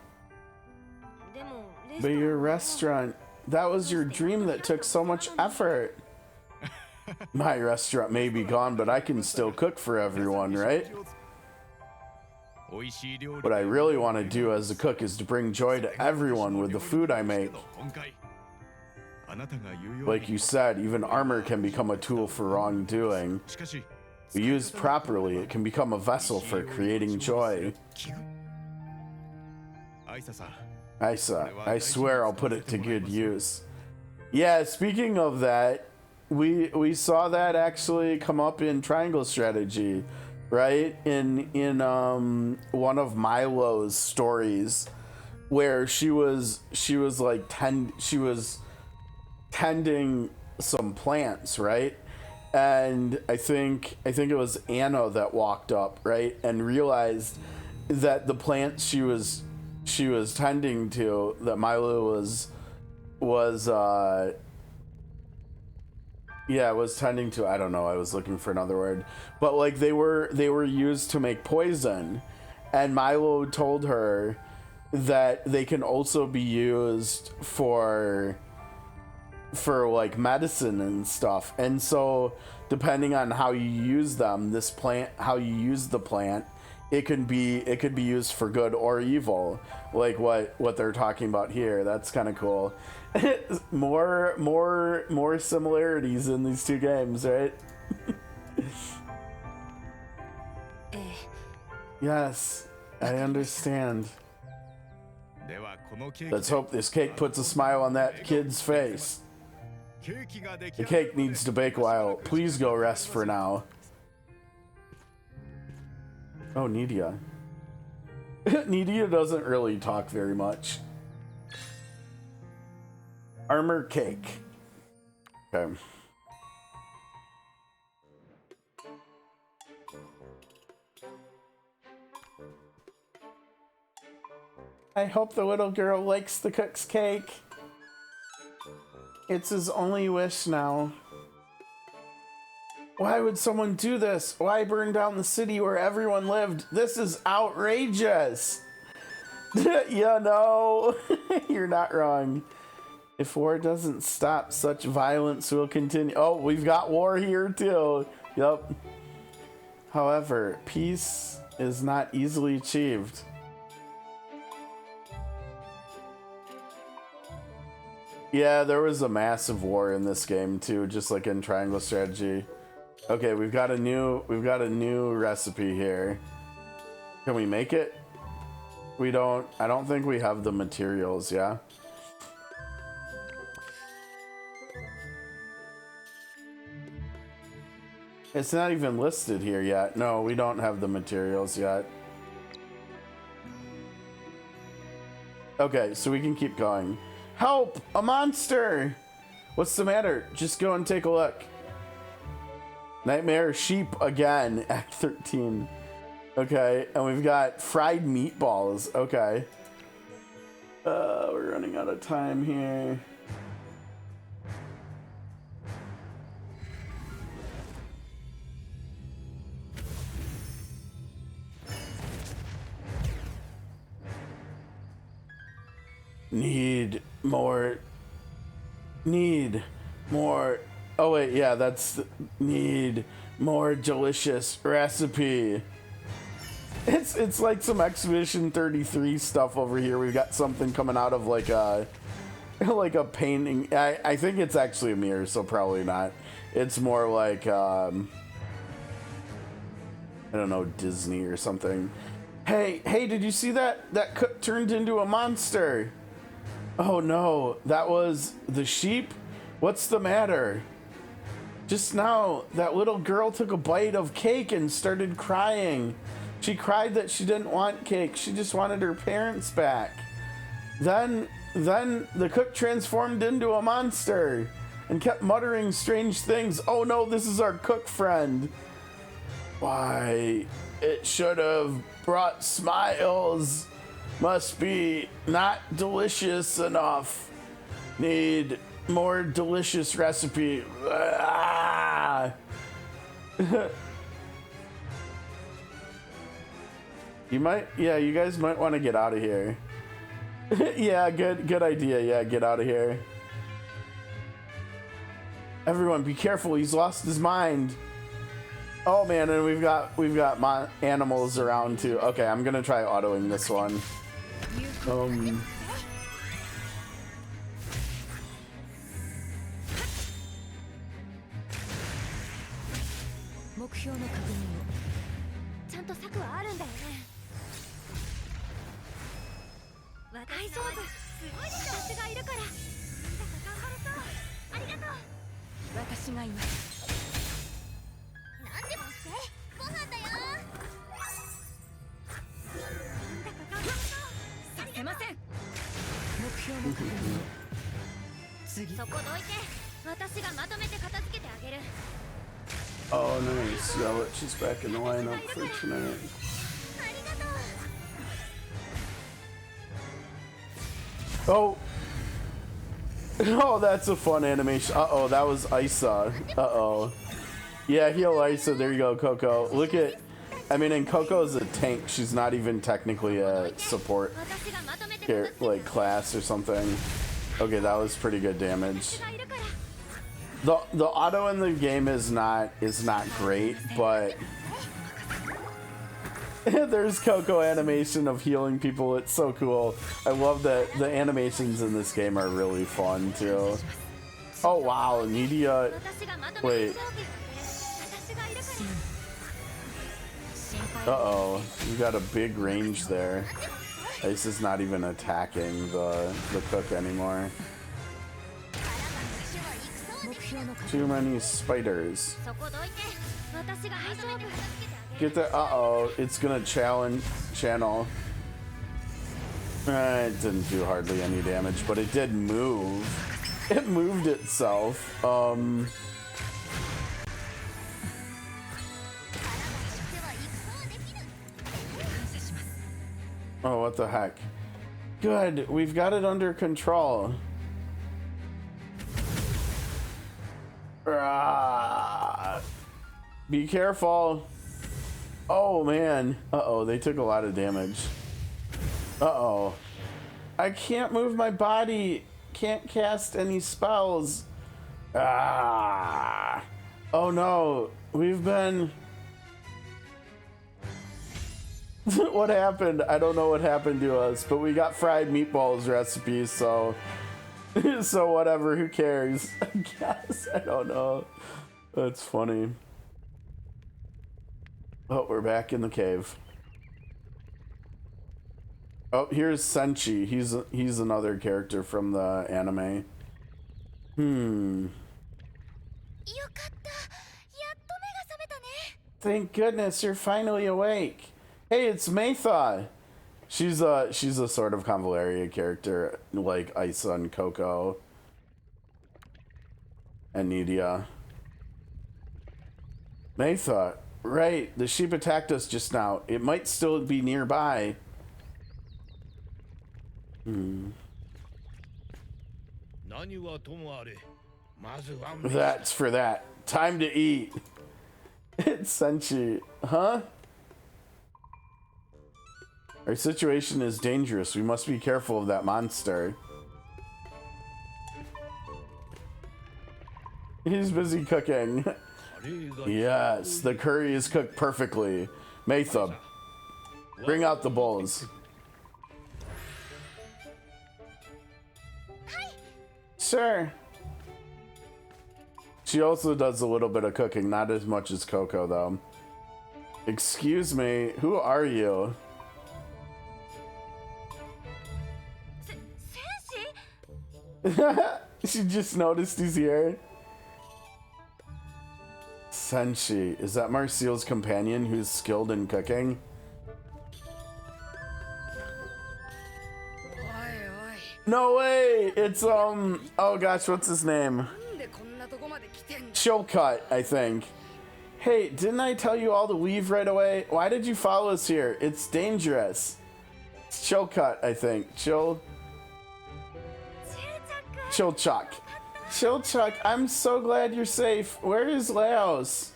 But your restaurant, that was your dream that took so much effort. My restaurant may be gone, but I can still cook for everyone, right? What I really want to do as a cook is to bring joy to everyone with the food I make. Like you said, even armor can become a tool for wrongdoing. If used properly, it can become a vessel for creating joy. Isa, I swear I'll put it to good use. Yeah, speaking of that, we saw that actually come up in Triangle Strategy, right? In one of Milo's stories, where she was tending some plants, right? And I think it was Anna that walked up, right, and realized that the plants she was tending to, that Milo was tending to, I don't know, I was looking for another word, but like they were used to make poison, and Milo told her that they can also be used for like medicine and stuff. And so depending on how you use them, how you use the plant, it could be used for good or evil, like what they're talking about here. That's kind of cool. more similarities in these two games, right? Yes, I understand. Let's hope this cake puts a smile on that kid's face. The cake needs to bake a while. Please go rest for now. Oh, Nidia. Nidia doesn't really talk very much. Armor cake. Okay. I hope the little girl likes the cook's cake. It's his only wish now. Why would someone do this? Why burn down the city where everyone lived? This is outrageous. Yeah, no, you're not wrong. If war doesn't stop, such violence will continue. Oh, we've got war here too. Yep. However, peace is not easily achieved. Yeah, there was a massive war in this game too, just like in Triangle Strategy. Okay, we've got a new recipe here. Can we make it? I don't think we have the materials, yeah? It's not even listed here yet. No, we don't have the materials yet. Okay, so we can keep going. Help! A monster! What's the matter? Just go and take a look. Nightmare sheep again, Act 13. Okay, and we've got fried meatballs. Okay. We're running out of time here. Need more. Oh wait, yeah, that's need more delicious recipe. It's like some Expedition 33 stuff over here. We've got something coming out of like a painting. I think it's actually a mirror, so probably not. It's more like I don't know, Disney or something. Hey, did you see that? That cook turned into a monster. Oh no, that was the sheep? What's the matter? Just now, that little girl took a bite of cake and started crying. She cried that she didn't want cake. She just wanted her parents back. Then the cook transformed into a monster and kept muttering strange things. Oh no, this is our cook friend. Why, it should have brought smiles. Must be not delicious enough. Need more delicious recipe. Ah. You guys might want to get out of here. Yeah, good idea. Yeah, get out of here. Everyone, be careful. He's lost his mind. Oh man, and we've got animals around too. Okay, I'm gonna try autoing this one. Oh, nice. Yeah, she's back in the lineup for tonight. Oh. Oh, that's a fun animation. Uh-oh, that was Isa. Uh-oh. Yeah, heal Isa. There you go, Coco. Look at... I mean, and Coco's a tank. She's not even technically a support like class or something. Okay, that was pretty good damage. The auto in the game is not great, but there's Coco animation of healing people. It's so cool. I love that the animations in this game are really fun too. Oh wow, Nidia. Wait. Uh-oh, you got a big range there. Ice is not even attacking the cook anymore. Too many spiders. Get that. Uh-oh, it's gonna channel. It didn't do hardly any damage, but it did move. It moved itself. Oh, what the heck. Good, we've got it under control. Be careful. Oh, man. Uh-oh, they took a lot of damage. Uh-oh. I can't move my body. Can't cast any spells. Oh, no. We've been... What happened? I don't know what happened to us, but we got fried meatballs recipes, so so whatever, who cares? I guess. I don't know. That's funny. Oh, we're back in the cave. Oh, here's Senshi. He's another character from the anime. Thank goodness you're finally awake. Hey, it's Maytha. She's a sort of Convallaria character, like Isa and Coco and Nidia. Maytha, right? The sheep attacked us just now. It might still be nearby. That's for that. Time to eat. It's Senshi, huh? Our situation is dangerous. We must be careful of that monster. He's busy cooking. Yes, the curry is cooked perfectly. Maytha, Bring out the bowls. Sure. She also does a little bit of cooking, not as much as Coco, though. Excuse me, who are you? She just noticed he's here. Senshi, is that Marcial's companion who's skilled in cooking? No way! It's, oh gosh, what's his name? Chillcut, I think. Hey, didn't I tell you all to leave right away? Why did you follow us here? It's dangerous. It's Chillcut, I think. Chillchuck. Chillchuck, I'm so glad you're safe. Where is Laos?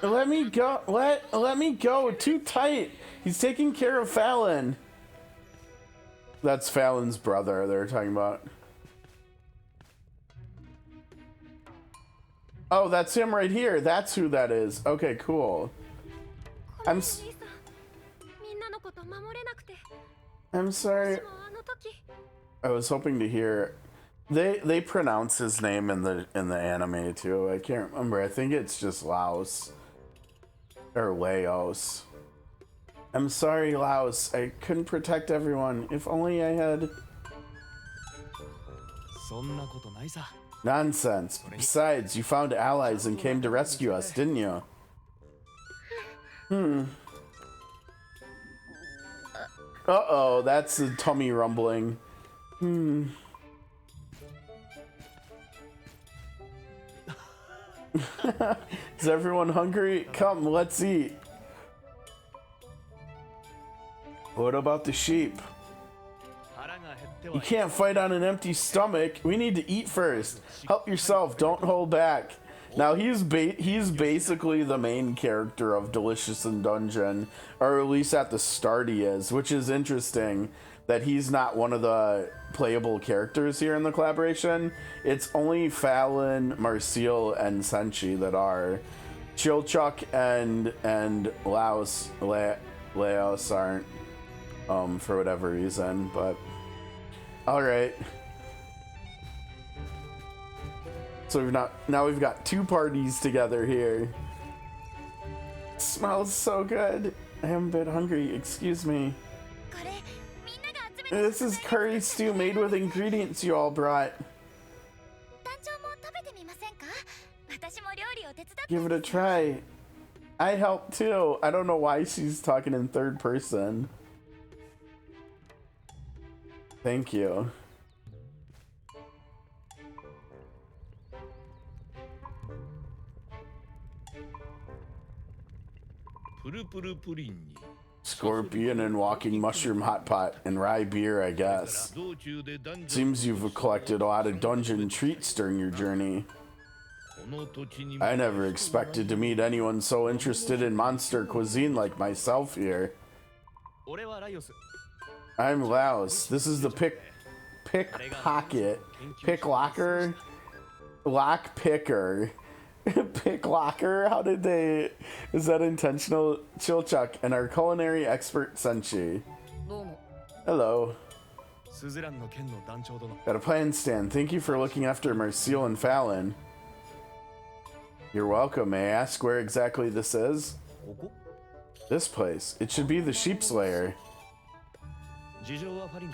Let me go. Let me go. Too tight. He's taking care of Fallon. That's Fallon's brother they're talking about. Oh, that's him right here. That's who that is. Okay, cool. I'm sorry. I was hoping to hear. They pronounce his name in the anime too. I can't remember. I think it's just Laos or Laos. I'm sorry, Laos. I couldn't protect everyone. If only I had. Nonsense. Besides, you found allies and came to rescue us, didn't you? Uh-oh, that's a tummy rumbling. Is everyone hungry? Come, let's eat. What about the sheep? You can't fight on an empty stomach. We need to eat first. Help yourself. Don't hold back. Now he's basically the main character of Delicious in Dungeon, or at least at the start he is, which is interesting that he's not one of the playable characters here in the collaboration. It's only Fallon, Marcial, and Senshi that are. Chillchuck and Laos aren't, for whatever reason, but alright. So now we've got two parties together here. Smells so good. I am a bit hungry, excuse me. This is curry stew made with ingredients you all brought. Give it a try. I help too. I don't know why she's talking in third person. Thank you. Scorpion and walking mushroom hot pot and rye beer, I guess. Seems you've collected a lot of dungeon treats during your journey. I never expected to meet anyone so interested in monster cuisine like myself here. I'm Laos. This is the pickpocket. Picklocker? Lock picker. Picklocker? How did they... Is that intentional? Chillchuck and our culinary expert Senshi. Hello. Got a plan, Stan. Thank you for looking after Marcial and Fallon. You're welcome. May I ask where exactly this is? This place. It should be the sheep's lair.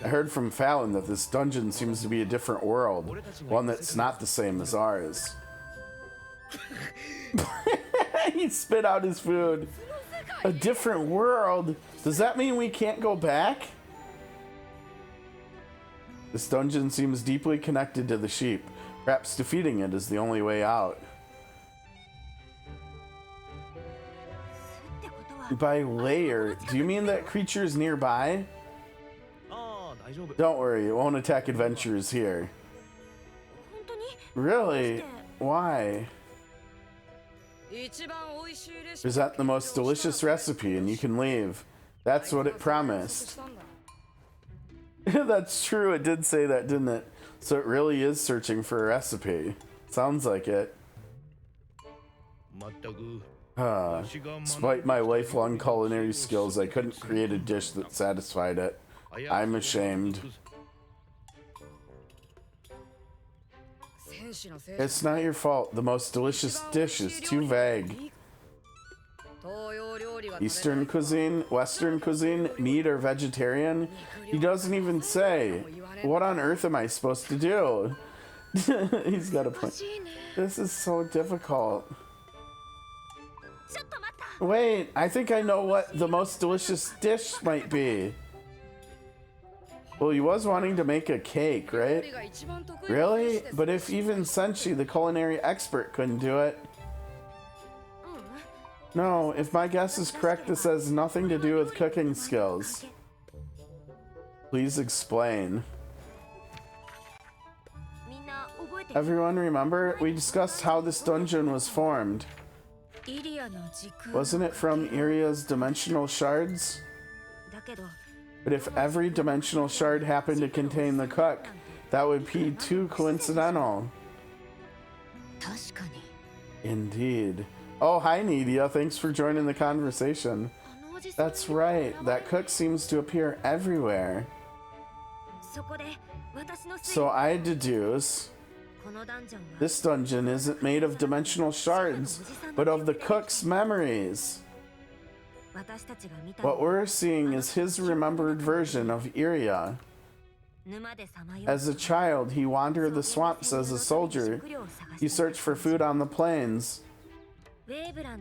I heard from Fallon that this dungeon seems to be a different world. One that's not the same as ours. He spit out his food. A different world? Does that mean we can't go back? This dungeon seems deeply connected to the sheep. Perhaps defeating it is the only way out. By layer, do you mean that creatures nearby? Don't worry, it won't attack adventurers here. Really? Why? Present the most delicious recipe and you can leave. That's what it promised. That's true, it did say that, didn't it? So it really is searching for a recipe. Sounds like it. Despite my lifelong culinary skills, I couldn't create a dish that satisfied it. I'm ashamed. It's not your fault. The most delicious dish is too vague. Eastern cuisine, Western cuisine, meat or vegetarian? He doesn't even say. What on earth am I supposed to do? He's got a point. This is so difficult. Wait, I think I know what the most delicious dish might be. Well, he was wanting to make a cake, right? Really? But if even Senshi, the culinary expert, couldn't do it. No, if my guess is correct, this has nothing to do with cooking skills. Please explain. Everyone remember? We discussed how this dungeon was formed. Wasn't it from Iria's dimensional shards? But if every dimensional shard happened to contain the cook, that would be too coincidental. Indeed. Oh, hi Nidia, thanks for joining the conversation. That's right, that cook seems to appear everywhere. So I deduce this dungeon isn't made of dimensional shards, but of the cook's memories. What we're seeing is his remembered version of Iria. As a child, he wandered the swamps as a soldier. He searched for food on the plains.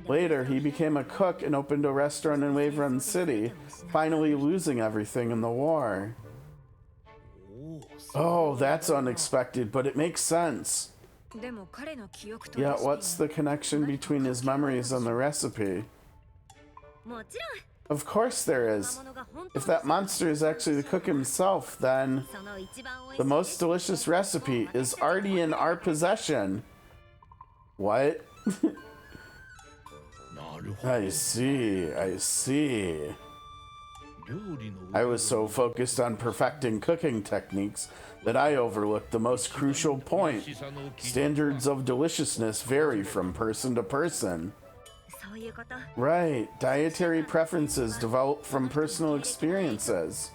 Later, he became a cook and opened a restaurant in Waverun City, finally losing everything in the war. Oh, that's unexpected, but it makes sense. Yet, what's the connection between his memories and the recipe? Of course there is. If that monster is actually the cook himself, then the most delicious recipe is already in our possession. What? I see, I see. I was so focused on perfecting cooking techniques that I overlooked the most crucial point. Standards of deliciousness vary from person to person. Right, dietary preferences develop from personal experiences.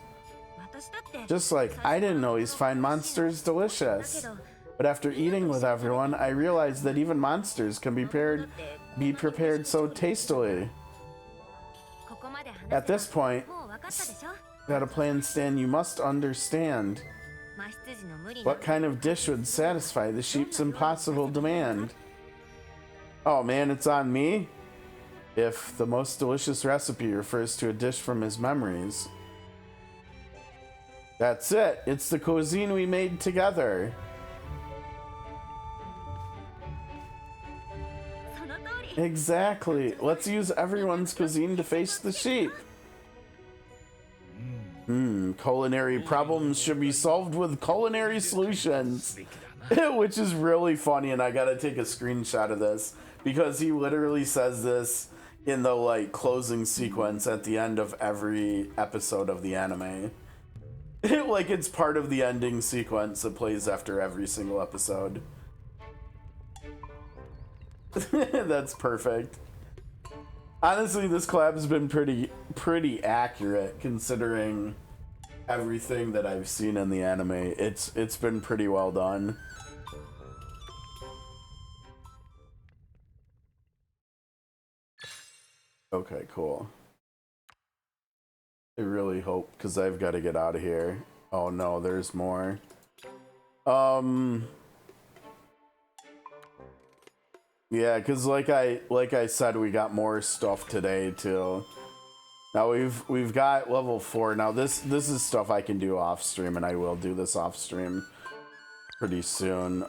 Just like I didn't always find monsters delicious. But after eating with everyone, I realized that even monsters can be prepared so tastily. At this point, got a plan, Stan, you must understand. What kind of dish would satisfy the sheep's impossible demand? Oh man, it's on me? If the most delicious recipe refers to a dish from his memories. That's it, it's the cuisine we made together. Exactly, let's use everyone's cuisine to face the sheep. Culinary problems should be solved with culinary solutions. Which is really funny, and I gotta take a screenshot of this because he literally says this in the like closing sequence at the end of every episode of the anime. Like it's part of the ending sequence that plays after every single episode. That's perfect. Honestly, this collab's been pretty accurate considering everything that I've seen in the anime. It's been pretty well done. Okay, cool. I really hope, because I've got to get out of here. Oh no, there's more. Yeah, because like I said, we got more stuff today too. Now we've got level 4. Now this is stuff I can do off stream, and I will do this off stream pretty soon.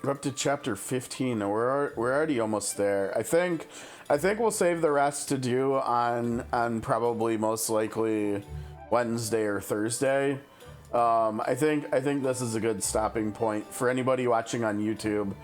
We're up to chapter 15, and we're already almost there. I think we'll save the rest to do on probably most likely Wednesday or Thursday. I think this is a good stopping point for anybody watching on YouTube.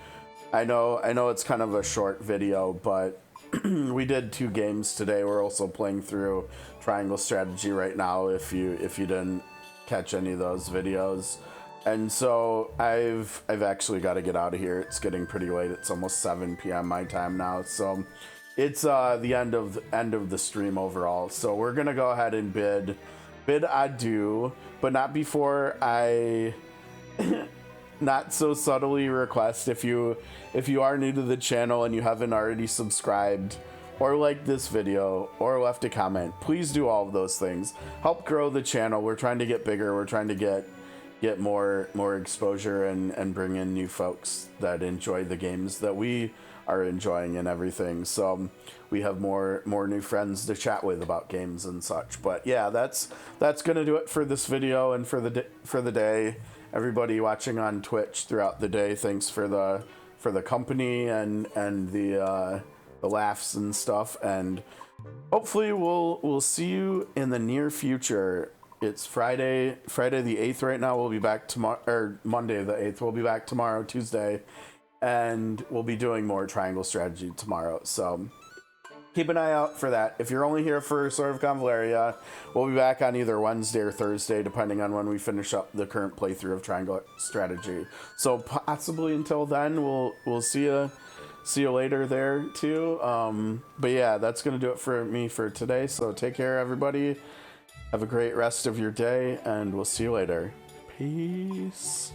I know it's kind of a short video, but we did 2 games today. We're also playing through Triangle Strategy right now. If you didn't catch any of those videos, And so I've actually got to get out of here. It's getting pretty late. It's almost 7 p.m. my time now. So it's the end of the stream overall. So we're gonna go ahead and bid adieu, but not before I not so subtly request, if you are new to the channel and you haven't already subscribed or liked this video or left a comment, please do all of those things. Help grow the channel. We're trying to get bigger. We're trying to get more exposure and bring in new folks that enjoy the games that we are enjoying and everything. So we have more new friends to chat with about games and such. But yeah, that's gonna do it for this video and for the day. Everybody watching on Twitch throughout the day, thanks for the company and the laughs and stuff. And hopefully we'll see you in the near future. It's Friday the 8th right now. We'll be back tomorrow, or Monday the 8th. We'll be back tomorrow, Tuesday, and we'll be doing more Triangle Strategy tomorrow. So keep an eye out for that. If you're only here for Sword of Convallaria, we'll be back on either Wednesday or Thursday, depending on when we finish up the current playthrough of Triangle Strategy. So possibly until then, we'll see you later there too. But yeah, that's gonna do it for me for today. So take care, everybody. Have a great rest of your day, and we'll see you later. Peace.